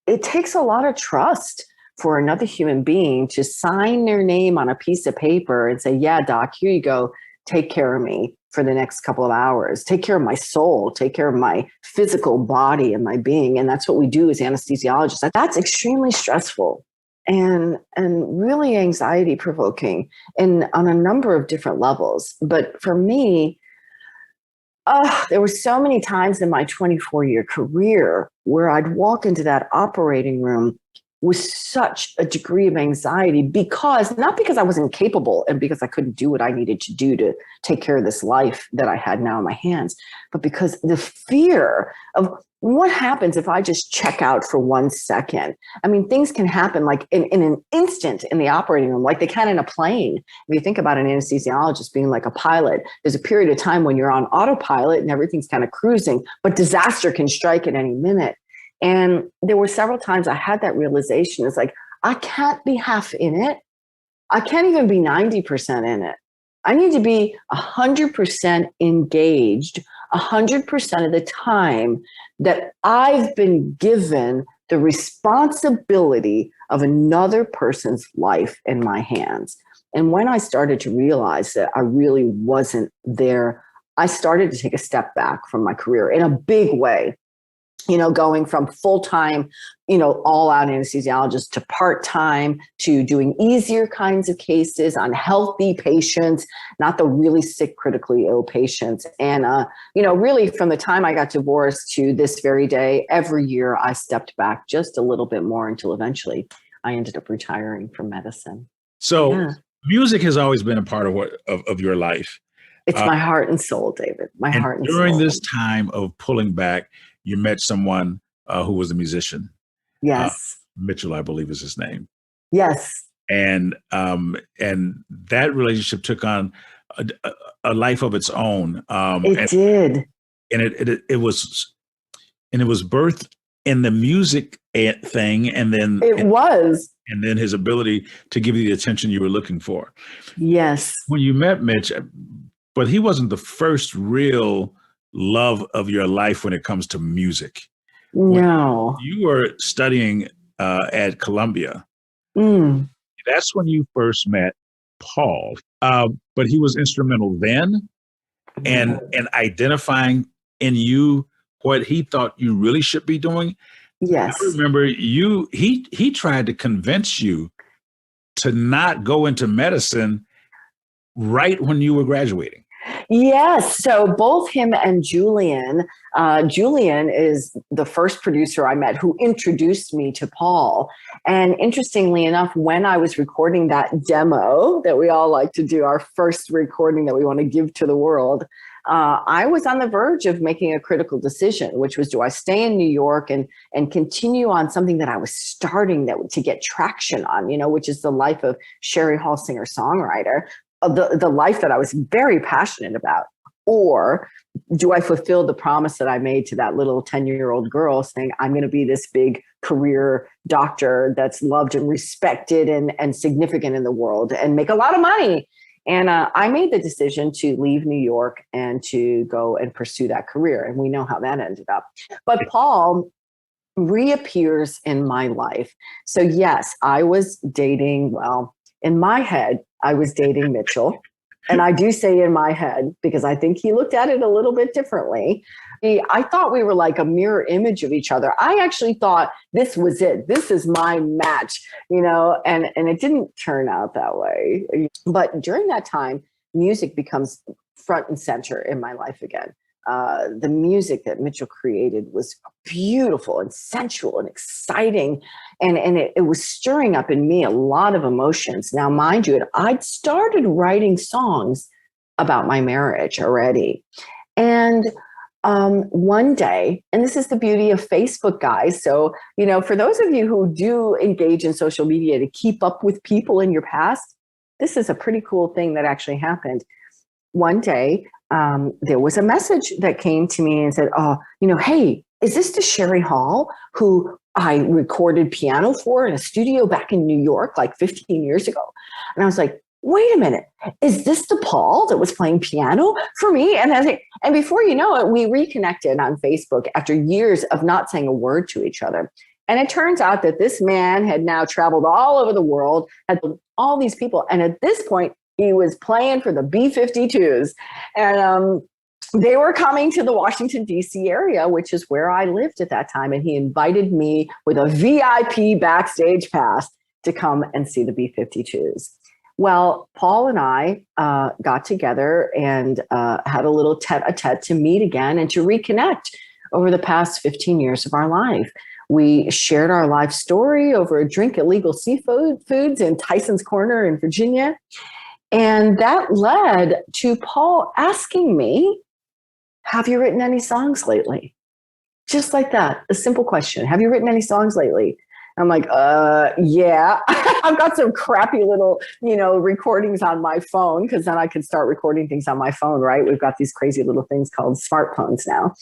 it takes a lot of trust for another human being to sign their name on a piece of paper and say, yeah, doc, here you go. Take care of me for the next couple of hours. Take care of my soul. Take care of my physical body and my being. And that's what we do as anesthesiologists. That's extremely stressful and really anxiety provoking and on a number of different levels. But for me, there were so many times in my 24-year career where I'd walk into that operating room with such a degree of anxiety not because I wasn't capable and because I couldn't do what I needed to do to take care of this life that I had now in my hands, but because the fear of what happens if I just check out for 1 second? I mean, things can happen like in an instant in the operating room, like they can in a plane. If you think about an anesthesiologist being like a pilot, there's a period of time when you're on autopilot and everything's kind of cruising, but disaster can strike at any minute. And there were several times I had that realization. It's like, I can't be half in it. I can't even be 90% in it. I need to be 100% engaged 100% of the time that I've been given the responsibility of another person's life in my hands. And when I started to realize that I really wasn't there, I started to take a step back from my career in a big way. Going from full-time, all-out anesthesiologist to part-time to doing easier kinds of cases on healthy patients, not the really sick, critically ill patients. And, really from the time I got divorced to this very day, every year I stepped back just a little bit more until eventually I ended up retiring from medicine. So music has always been a part of your life. It's my heart and soul, David, my heart and soul. During this time of pulling back, you met someone who was a musician. Yes. Mitchell, I believe is his name. Yes. And that relationship took on a life of its own. It did. And it was birthed in the music thing. And then and then his ability to give you the attention you were looking for. Yes. When you met Mitch, but he wasn't the first real love of your life when it comes to music. No. When you were studying at Columbia. That's when you first met Paul. But he was instrumental then and identifying in you what he thought you really should be doing. Yes. I remember he tried to convince you to not go into medicine right when you were graduating. Yes. So both him and Julian is the first producer I met who introduced me to Paul. And interestingly enough, when I was recording that demo that we all like to do, our first recording that we want to give to the world, I was on the verge of making a critical decision, which was, do I stay in New York and continue on something that I was starting to get traction on, which is the life of Shari Hall, singer-songwriter, the life that I was very passionate about? Or do I fulfill the promise that I made to that little 10-year-old girl saying, I'm going to be this big career doctor that's loved and respected and significant in the world and make a lot of money? And I made the decision to leave New York and to go and pursue that career. And we know how that ended up. But Paul reappears in my life. So yes, I was dating, in my head, I was dating Mitchell. And I do say in my head, because I think he looked at it a little bit differently. I thought we were like a mirror image of each other. I actually thought this was it. This is my match, and it didn't turn out that way. But during that time, music becomes front and center in my life again. The music that Mitchell created was beautiful and sensual and exciting. And it was stirring up in me a lot of emotions. Now, mind you, I'd started writing songs about my marriage already. And one day, and this is the beauty of Facebook, guys. So, for those of you who do engage in social media to keep up with people in your past, this is a pretty cool thing that actually happened. One day, there was a message that came to me and said, hey, is this the Shari Hall who I recorded piano for in a studio back in New York like 15 years ago? And I was like, wait a minute, is this the Paul that was playing piano for me? And and before you know it, we reconnected on Facebook after years of not saying a word to each other. And it turns out that this man had now traveled all over the world, had all these people. And at this point, he was playing for the B-52s. And they were coming to the Washington, D.C. area, which is where I lived at that time. And he invited me with a VIP backstage pass to come and see the B-52s. Well, Paul and I got together and had a little tete-a-tete to meet again and to reconnect over the past 15 years of our life. We shared our life story over a drink at Legal Seafoods in Tyson's Corner in Virginia. And that led to Paul asking me, have you written any songs lately? Just like that, a simple question. Have you written any songs lately? I'm like, yeah. I've got some crappy little, recordings on my phone, because then I could start recording things on my phone, right? We've got these crazy little things called smartphones now.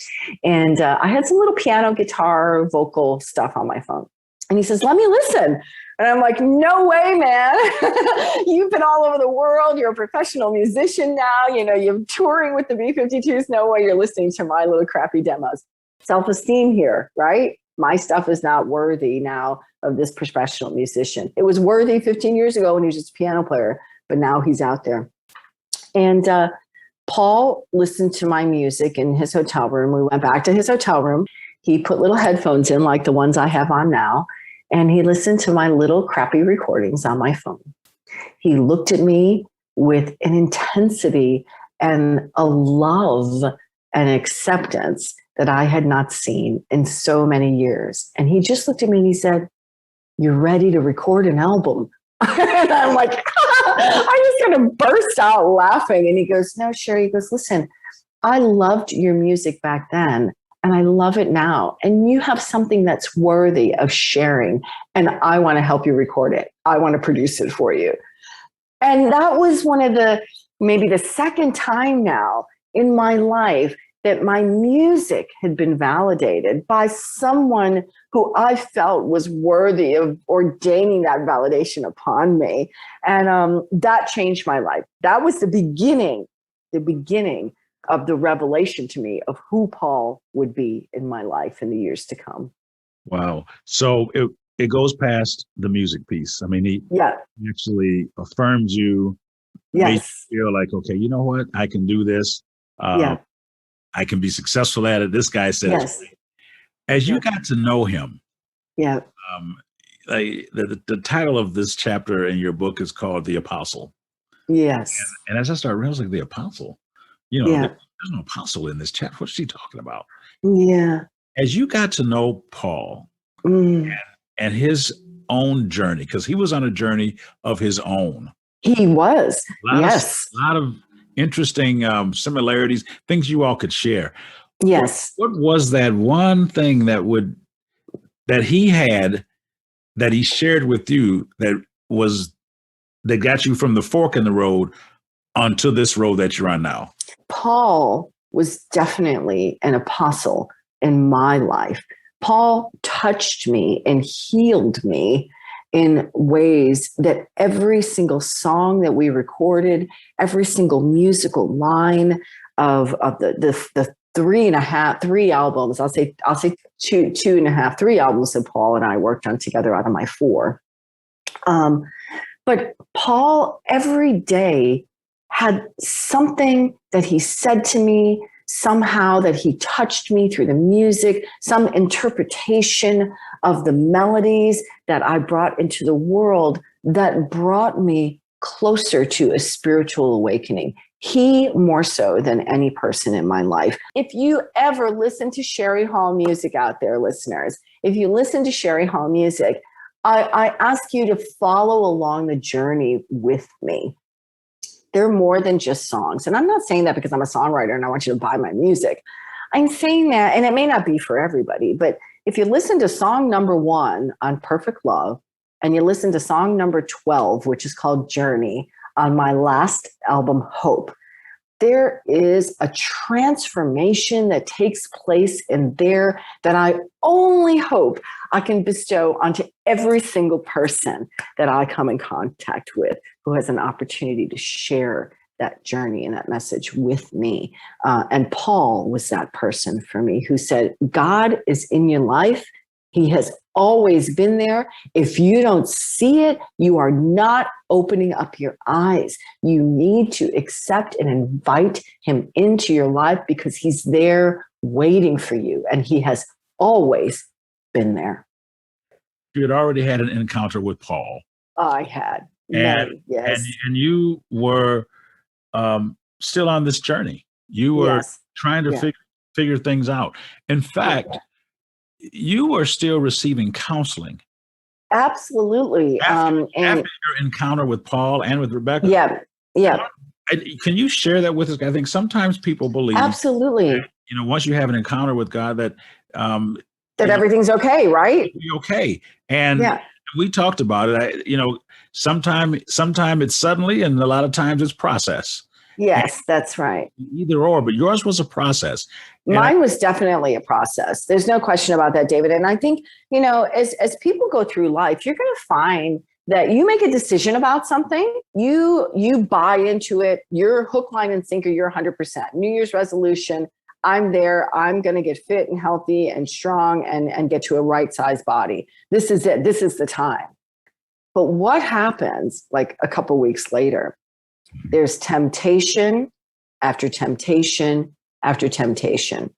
And I had some little piano, guitar, vocal stuff on my phone. And he says, let me listen. And I'm like, no way, man. You've been all over the world. You're a professional musician now. You're touring with the B-52s. No way you're listening to my little crappy demos. Self-esteem here, right? My stuff is not worthy now of this professional musician. It was worthy 15 years ago when he was just a piano player, but now he's out there. And Paul listened to my music in his hotel room. We went back to his hotel room. He put little headphones in like the ones I have on now, and he listened to my little crappy recordings on my phone. He looked at me with an intensity and a love and acceptance that I had not seen in so many years. And he just looked at me and he said, you're ready to record an album. And I'm like, I'm just going to burst out laughing. And he goes, no, Shari, he goes, listen, I loved your music back then and I love it now. And you have something that's worthy of sharing. And I want to help you record it. I want to produce it for you. And that was maybe the second time now in my life that my music had been validated by someone who I felt was worthy of ordaining that validation upon me. And that changed my life. That was the beginning of the revelation to me of who Paul would be in my life in the years to come. Wow. So it goes past the music piece. I mean, he actually affirms you, makes you feel like, okay, you know what? I can do this. I can be successful at it. This guy says, as you got to know him, like the title of this chapter in your book is called The Apostle. Yes. And as I started realizing, the apostle, there's no apostle in this chapter. What's she talking about? Yeah. As you got to know Paul and his own journey, because he was on a journey of his own. He was. A lot of interesting similarities, things you all could share. Yes. What was that one thing that he had that he shared with you that got you from the fork in the road onto this road that you're on now? Paul was definitely an apostle in my life. Paul touched me and healed me in ways that every single song that we recorded, every single musical line of the three albums, I'll say two and a half, three albums that Paul and I worked on together out of my four. But Paul every day had something that he said to me, somehow that he touched me through the music, some interpretation of the melodies that I brought into the world that brought me closer to a spiritual awakening. He more so than any person in my life. If you ever listen to Shari Hall music out there, listeners, if you listen to Shari Hall music, I ask you to follow along the journey with me. They're more than just songs. And I'm not saying that because I'm a songwriter and I want you to buy my music. I'm saying that, and it may not be for everybody, but if you listen to song number 1 on Perfect Love, and you listen to song number 12, which is called Journey, on my last album, Hope, there is a transformation that takes place in there that I only hope I can bestow onto every single person that I come in contact with who has an opportunity to share that journey and that message with me. And Paul was that person for me who said, God is in your life. He has always been there. If you don't see it, you are not opening up your eyes. You need to accept and invite him into your life because he's there waiting for you. And he has always been there. You had already had an encounter with Paul. I had. And, yes. and you were still on this journey. You were trying to figure things out. In fact, you were still receiving counseling. Absolutely. After your encounter with Paul and with Rebecca. Yeah. Can you share that with us? I think sometimes people believe. Absolutely. That, once you have an encounter with God, that everything's okay, right? Okay. And we talked about it. Sometimes it's suddenly, and a lot of times it's process. Yes, that's right. Either or, but yours was a process. Mine was definitely a process. There's no question about that, David. And I think, as people go through life, you're going to find that you make a decision about something, you buy into it, you're hook, line, and sinker, you're 100%. New Year's resolution, I'm there, I'm going to get fit and healthy and strong and get to a right size body. This is it. This is the time. But what happens like a couple weeks later? There's temptation after temptation after temptation.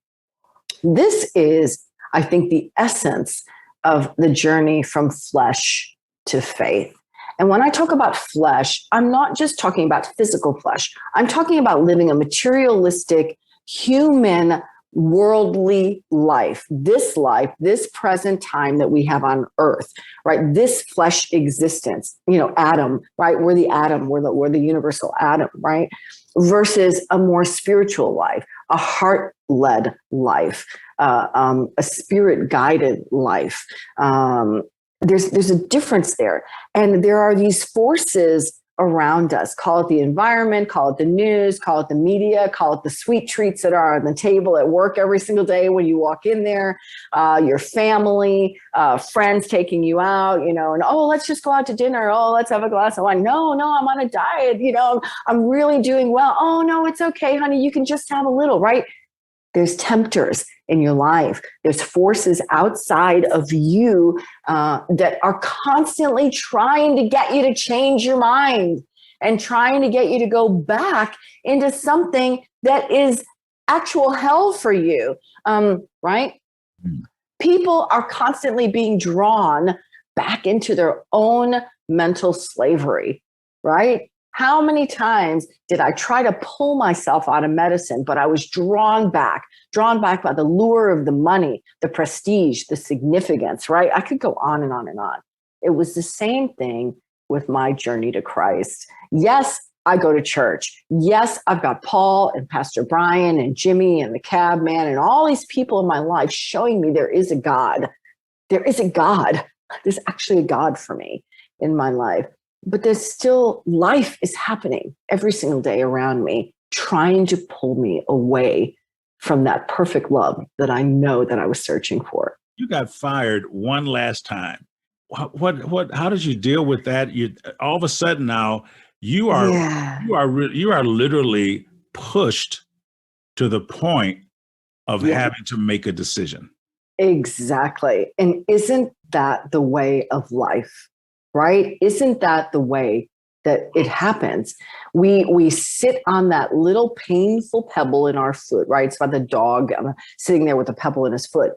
This is, I think, the essence of the journey from flesh to faith. And when I talk about flesh, I'm not just talking about physical flesh. I'm talking about living a materialistic, human, worldly life, this present time that we have on earth, right? This flesh existence, Adam, right? We're the atom, we're the universal atom, right? Versus a more spiritual life, a heart-led life, a spirit-guided life. There's a difference there. And there are these forces around us. Call it the environment, call it the news, call it the media, call it the sweet treats that are on the table at work every single day when you walk in there, your family, friends taking you out, and let's just go out to dinner. Oh, let's have a glass of wine. No, I'm on a diet. I'm really doing well. Oh, no, it's okay, honey. You can just have a little, right? There's tempters in your life. There's forces outside of you that are constantly trying to get you to change your mind and trying to get you to go back into something that is actual hell for you, right? People are constantly being drawn back into their own mental slavery, right? How many times did I try to pull myself out of medicine, but I was drawn back by the lure of the money, the prestige, the significance, right? I could go on and on and on. It was the same thing with my journey to Christ. Yes, I go to church. Yes, I've got Paul and Pastor Brian and Jimmy and the cab man and all these people in my life showing me there is a God. There is a God. There's actually a God for me in my life. But there's still, life is happening every single day around me, trying to pull me away from that perfect love that I know that I was searching for. You got fired one last time. How did you deal with that? All of a sudden now you are literally pushed to the point of having to make a decision. Exactly. And isn't that the way of life? Right? Isn't that the way that it happens? We sit on that little painful pebble in our foot, right? It's about the dog sitting there with a pebble in his foot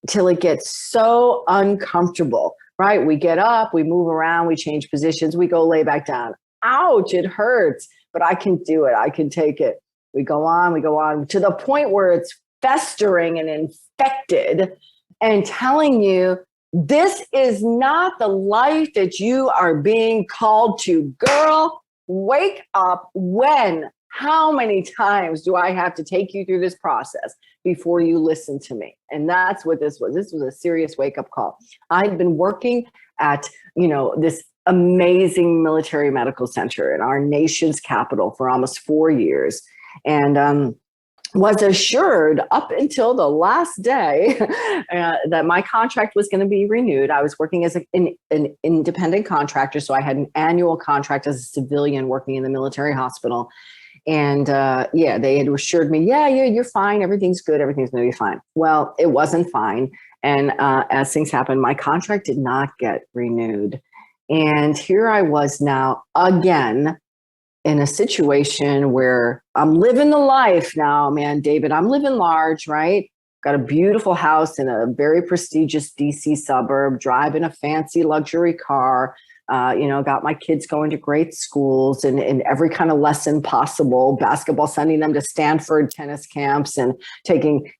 till it gets so uncomfortable, right? We get up, we move around, we change positions, we go lay back down. Ouch, it hurts, but I can do it. I can take it. We go on to the point where it's festering and infected and telling you, this is not the life that you are being called to. Girl, wake up. When? How many times do I have to take you through this process before you listen to me? And that's what this was. This was a serious wake-up call. I'd been working at, this amazing military medical center in our nation's capital for almost 4 years. And was assured up until the last day that my contract was going to be renewed. I was working as an independent contractor, so I had an annual contract as a civilian working in the military hospital. And they had assured me, you're fine, everything's good, everything's going to be fine. Well, it wasn't fine. And as things happened, my contract did not get renewed. And here I was now again in a situation where I'm living the life now, man, David. I'm living large, right? Got a beautiful house in a very prestigious DC suburb, driving a fancy luxury car, got my kids going to great schools and in every kind of lesson possible, basketball, sending them to Stanford tennis camps and taking,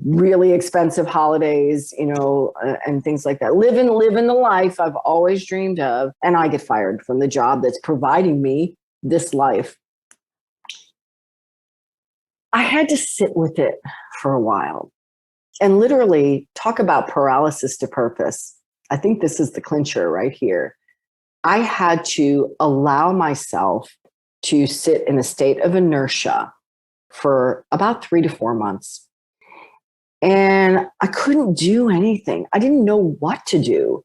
really expensive holidays, and things like that. Living the life I've always dreamed of. And I get fired from the job that's providing me this life. I had to sit with it for a while and literally talk about paralysis to purpose. I think this is the clincher right here. I had to allow myself to sit in a state of inertia for about 3 to 4 months. And I couldn't do anything. I didn't know what to do.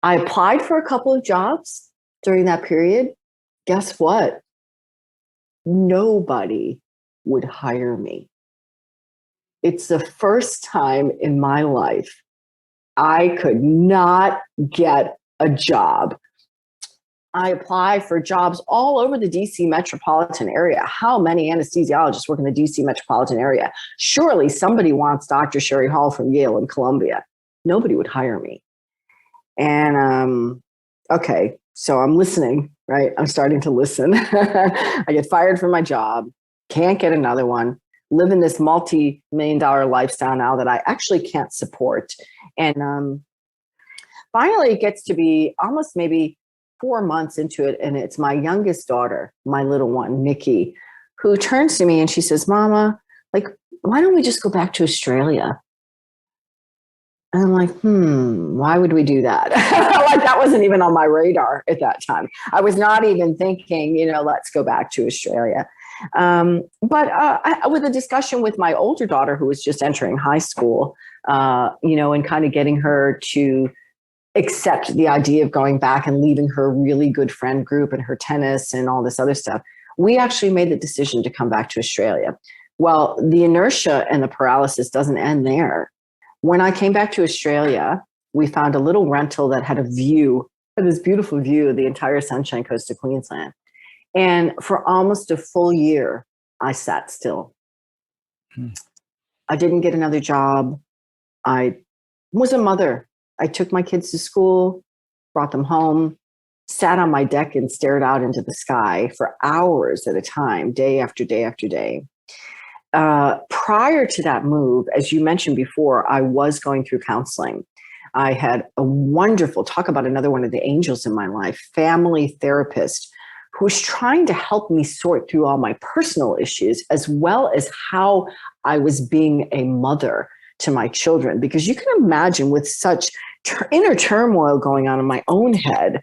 I applied for a couple of jobs during that period. Guess what? Nobody would hire me. It's the first time in my life I could not get a job. I applied for jobs all over the DC metropolitan area. How many anesthesiologists work in the DC metropolitan area? Surely somebody wants Dr. Shari Hall from Yale and Columbia. Nobody would hire me. And okay, so I'm listening, right? I'm starting to listen. I get fired from my job. Can't get another one, live in this multi-million-dollar lifestyle now that I actually can't support. And finally, it gets to be almost maybe 4 months into it, and it's my youngest daughter, my little one, Nikki, who turns to me and she says, Mama, why don't we just go back to Australia? And I'm like, why would we do that? That wasn't even on my radar at that time. I was not even thinking, let's go back to Australia. But with a discussion with my older daughter, who was just entering high school, and kind of getting her to accept the idea of going back and leaving her really good friend group and her tennis and all this other stuff, we actually made the decision to come back to Australia. Well, the inertia and the paralysis doesn't end there. When I came back to Australia, we found a little rental that had this beautiful view of the entire Sunshine Coast of Queensland. And for almost a full year, I sat still. I didn't get another job. I was a mother. I took my kids to school, brought them home, sat on my deck and stared out into the sky for hours at a time, day after day after day. Prior to that move, as you mentioned before, I was going through counseling. I had a wonderful, talk about another one of the angels in my life, family therapist, who was trying to help me sort through all my personal issues, as well as how I was being a mother to my children. Because you can imagine, with such inner turmoil going on in my own head,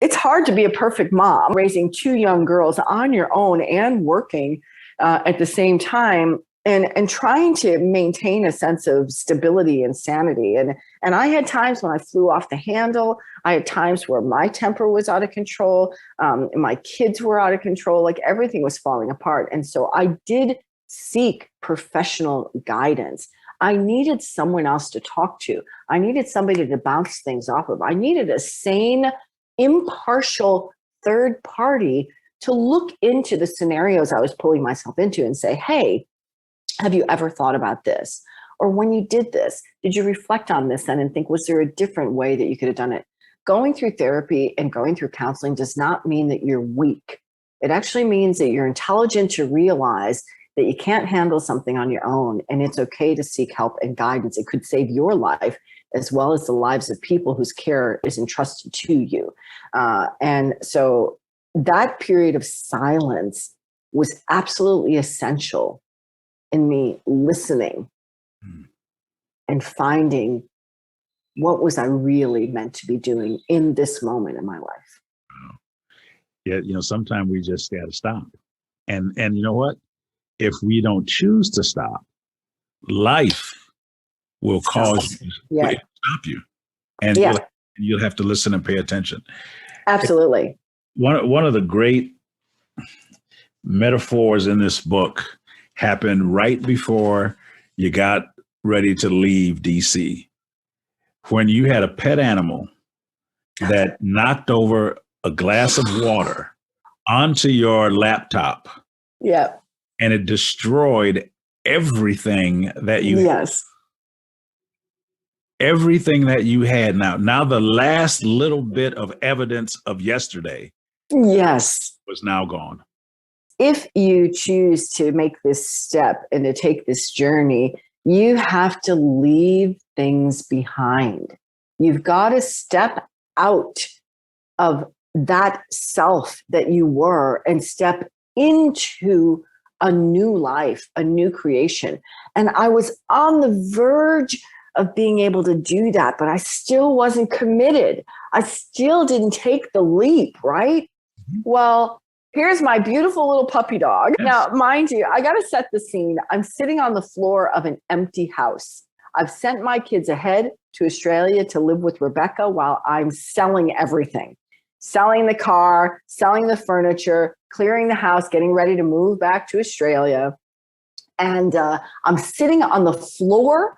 it's hard to be a perfect mom, raising 2 young girls on your own and working at the same time, and trying to maintain a sense of stability and sanity. And I had times when I flew off the handle. I had times where my temper was out of control. My kids were out of control. Everything was falling apart. And so I did seek professional guidance. I needed someone else to talk to. I needed somebody to bounce things off of. I needed a sane, impartial third party to look into the scenarios I was pulling myself into and say, hey, have you ever thought about this? Or when you did this, did you reflect on this then and think, was there a different way that you could have done it? Going through therapy and going through counseling does not mean that you're weak. It actually means that you're intelligent to realize that you can't handle something on your own, and it's okay to seek help and guidance. It could save your life as well as the lives of people whose care is entrusted to you. And so that period of silence was absolutely essential in me listening and finding what was I really meant to be doing in this moment in my life. Wow. Yeah, sometimes we just got to stop. And you know what? If we don't choose to stop, life will cause you to stop you. And you'll have to listen and pay attention. Absolutely. One of the great metaphors in this book happened right before you got ready to leave DC, when you had a pet animal that knocked over a glass of water onto your laptop. Yeah. And it destroyed everything that you Yes. everything that you had. Now the last little bit of evidence of yesterday Yes. was now gone. If you choose to make this step and to take this journey, you have to leave things behind. You've got to step out of that self that you were and step into a new life, a new creation. And I was on the verge of being able to do that, but I still wasn't committed. I still didn't take the leap, right? Mm-hmm. Well, here's my beautiful little puppy dog. Yes. Now, mind you, I got to set the scene. I'm sitting on the floor of an empty house. I've sent my kids ahead to Australia to live with Rebecca while I'm selling everything. Selling the car, selling the furniture, clearing the house, getting ready to move back to Australia. And I'm sitting on the floor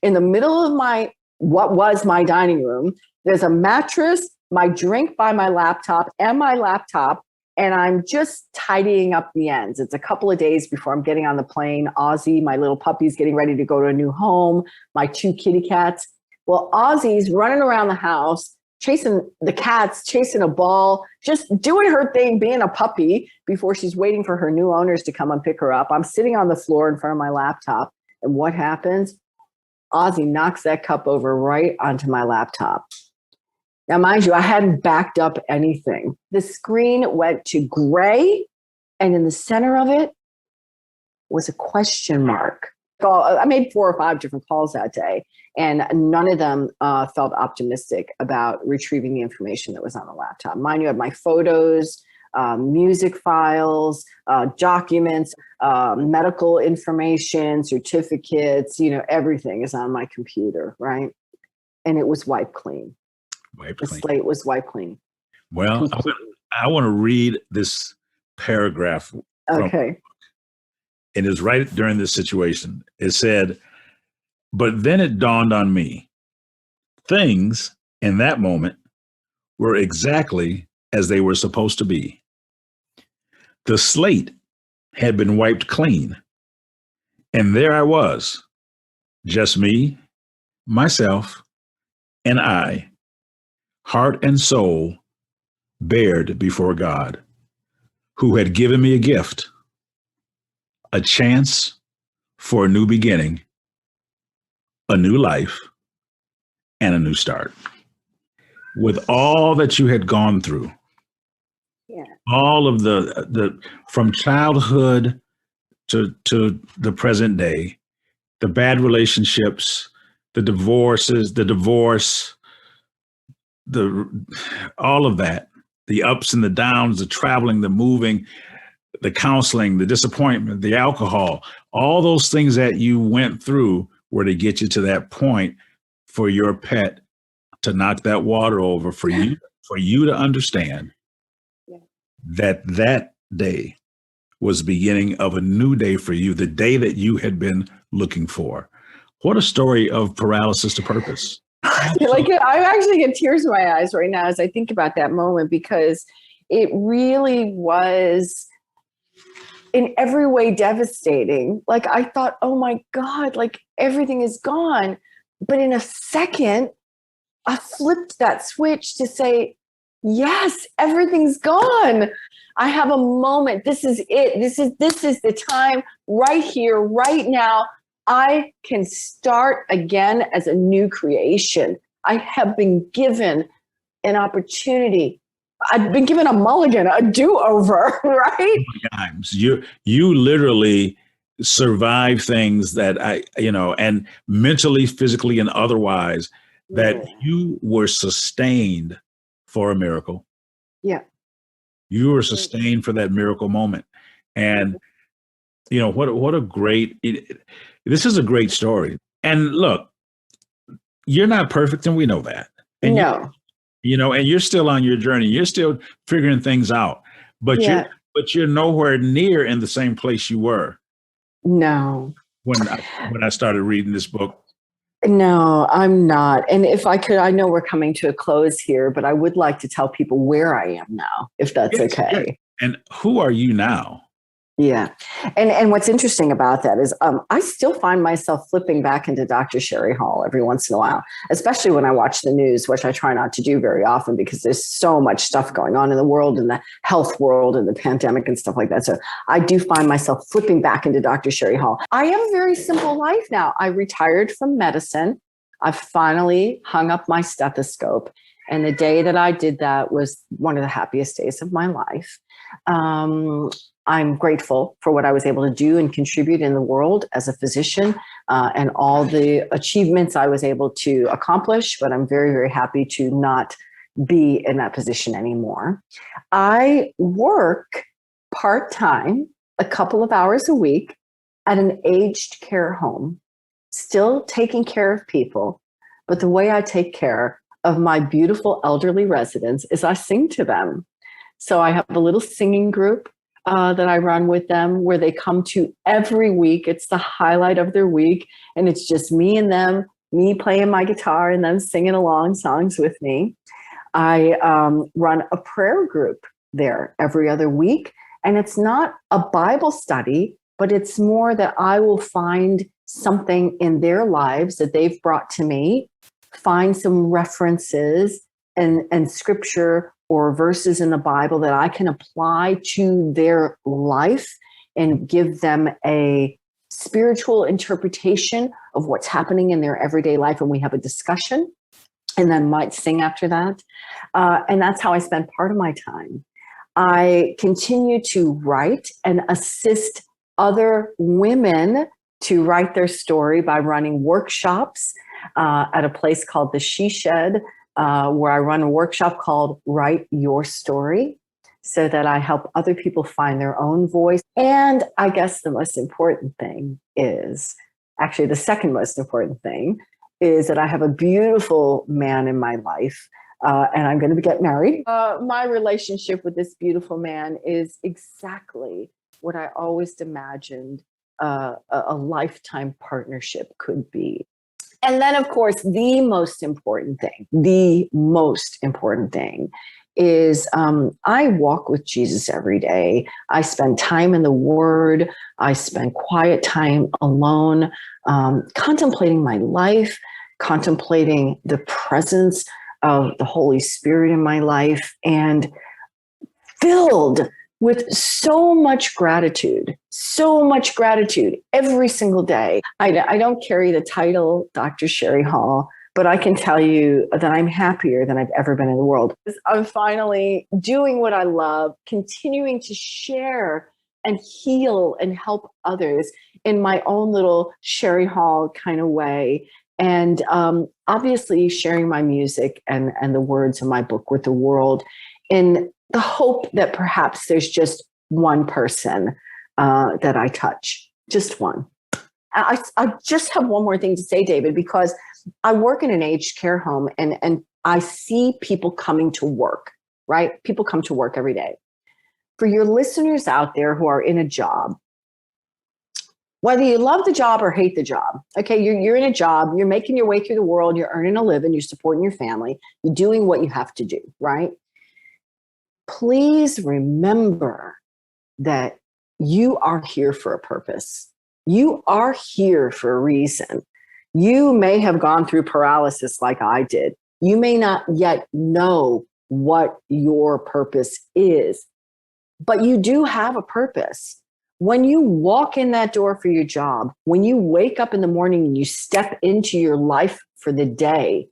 in the middle of what was my dining room. There's a mattress, my drink by my laptop, and my laptop. And I'm just tidying up the ends. It's a couple of days before I'm getting on the plane. Ozzy, my little puppy's getting ready to go to a new home. My 2 kitty cats. Well, Ozzy's running around the house, chasing the cats, chasing a ball, just doing her thing, being a puppy before she's waiting for her new owners to come and pick her up. I'm sitting on the floor in front of my laptop. And what happens? Ozzy knocks that cup over right onto my laptop. Now, mind you, I hadn't backed up anything. The screen went to gray, and in the center of it was a question mark. I made 4 or 5 different calls that day, and none of them felt optimistic about retrieving the information that was on the laptop. Mind you, I had my photos, music files, documents, medical information, certificates, everything is on my computer, right? And it was wiped clean. The slate was wiped clean. Well, I want to read this paragraph. Okay. And it's right during this situation. It said, but then it dawned on me. Things in that moment were exactly as they were supposed to be. The slate had been wiped clean. And there I was, just me, myself, and I, heart and soul, bared before God, who had given me a gift, a chance for a new beginning, a new life, and a new start. With all that you had gone through, all of the from childhood to the present day, the bad relationships, the divorce, all of that, the ups and the downs, the traveling, the moving, the counseling, the disappointment, the alcohol, all those things that you went through were to get you to that point for your pet to knock that water over, for you to understand that day was the beginning of a new day for you, the day that you had been looking for. What a story of paralysis to purpose. Like, I actually get tears in my eyes right now as I think about that moment, because it really was in every way devastating. Like, I thought, oh my God, like everything is gone. But in a second, I flipped that switch to say, yes, everything's gone. I have a moment. This is it. This is the time right here, right now. I can start again as a new creation. I have been given an opportunity. I've been given a mulligan, a do-over, right? You literally survive things that and mentally, physically, and otherwise, that you were sustained for a miracle. Yeah. You were sustained for that miracle moment. And what a great, this is a great story. And look, you're not perfect, and we know that. And no. And you're still on your journey. You're still figuring things out, but you're nowhere near in the same place you were. No. when I started reading this book? No, I'm not. And if I could, I know we're coming to a close here, but I would like to tell people where I am now, if that's Yes, okay. yes. And who are you now? Yeah. And what's interesting about that is I still find myself flipping back into Dr. Shari Hall every once in a while, especially when I watch the news, which I try not to do very often because there's so much stuff going on in the world, in the health world and the pandemic and stuff like that. So I do find myself flipping back into Dr. Shari Hall. I have a very simple life now. I retired from medicine. I finally hung up my stethoscope. And the day that I did that was one of the happiest days of my life. I'm grateful for what I was able to do and contribute in the world as a physician and all the achievements I was able to accomplish, but I'm very, very happy to not be in that position anymore. I work part-time, a couple of hours a week at an aged care home, still taking care of people, but the way I take care of my beautiful elderly residents is I sing to them. So I have a little singing group that I run with them where they come to every week. It's the highlight of their week. And it's just me and them, me playing my guitar and them singing along songs with me. I run a prayer group there every other week. And it's not a Bible study, but it's more that I will find something in their lives that they've brought to me, find some references and scripture or verses in the Bible that I can apply to their life and give them a spiritual interpretation of what's happening in their everyday life. And we have a discussion and then might sing after that. And that's how I spend part of my time. I continue to write and assist other women to write their story by running workshops at a place called the She Shed, where I run a workshop called Write Your Story, so that I help other people find their own voice. And I guess the most important thing is, actually the second most important thing, is that I have a beautiful man in my life, and I'm going to get married. My relationship with this beautiful man is exactly what I always imagined a lifetime partnership could be. And then, of course, the most important thing is I walk with Jesus every day. I spend time in the Word. I spend quiet time alone, contemplating my life, contemplating the presence of the Holy Spirit in my life, and filled with so much gratitude every single day. I don't carry the title Dr. Shari Hall, but I can tell you that I'm happier than I've ever been in the world. I'm finally doing what I love, continuing to share and heal and help others in my own little Shari Hall kind of way. And obviously sharing my music and the words of my book with the world in the hope that perhaps there's just one person that I touch, just one. I just have one more thing to say, David, because I work in an aged care home and I see people coming to work, right? People come to work every day. For your listeners out there who are in a job, whether you love the job or hate the job, okay, you're in a job, you're making your way through the world, you're earning a living, you're supporting your family, you're doing what you have to do, right? Please remember that you are here for a purpose. You are here for a reason. You may have gone through paralysis like I did. You may not yet know what your purpose is, but you do have a purpose. When you walk in that door for your job, when you wake up in the morning and you step into your life for the day,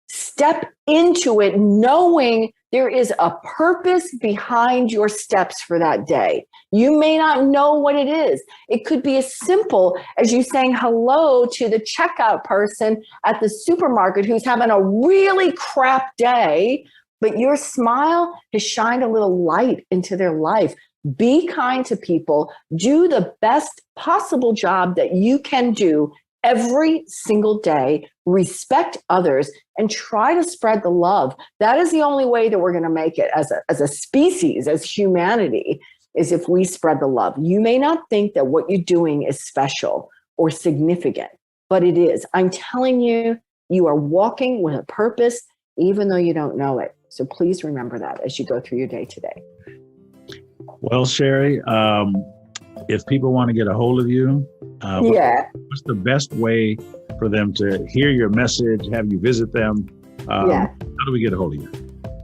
step into it knowing there is a purpose behind your steps for that day. You may not know what it is. It could be as simple as you saying hello to the checkout person at the supermarket who's having a really crap day, but your smile has shined a little light into their life. Be kind to people. Do the best possible job that you can do every single day. Respect others and try to spread the love. That is the only way that we're going to make it as a species, as humanity, is if we spread the love. You may not think that what you're doing is special. or significant, but it is. I'm telling you, you are walking with a purpose, even though you don't know it. So please remember that as you go through your day today. Well, Shari, if people want to get a hold of you, what's the best way for them to hear your message, have you visit them? How do we get a hold of you?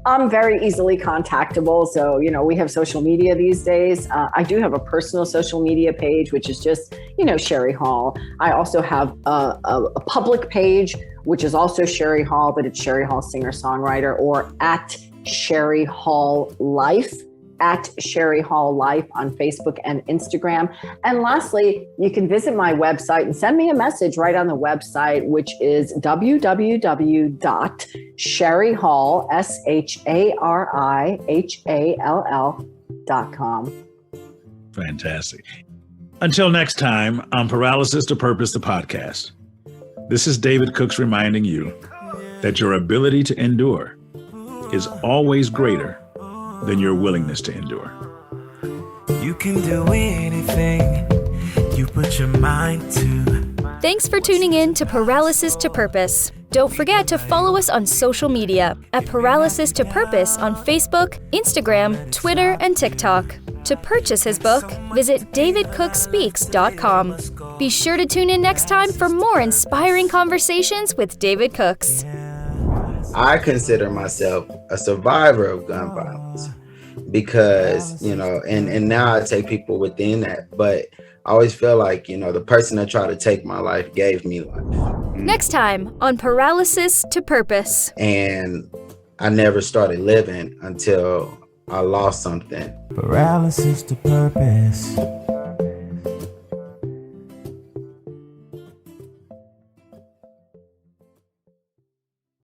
I'm very easily contactable. So, we have social media these days. I do have a personal social media page, which is just, Shari Hall. I also have a public page, which is also Shari Hall, but it's Shari Hall singer-songwriter, or at Shari Hall Life, at Shari Hall Life on Facebook and Instagram. And lastly, you can visit my website and send me a message right on the website, which is www.sharihall, SHARIHALL.com. Fantastic. Until next time on Paralysis to Purpose, the podcast. This is David Cooks reminding you that your ability to endure is always greater than your willingness to endure. You can do anything you put your mind to. Thanks for tuning in to Paralysis to Purpose. Don't forget to follow us on social media at Paralysis to Purpose on Facebook, Instagram, Twitter, and TikTok. To purchase his book, visit davidcookspeaks.com. Be sure to tune in next time for more inspiring conversations with David Cooks. I consider myself a survivor of gun violence because, and now I take people within that, but I always feel like, the person that tried to take my life gave me life. Next time on Paralysis to Purpose. And I never started living until I lost something. Paralysis to purpose.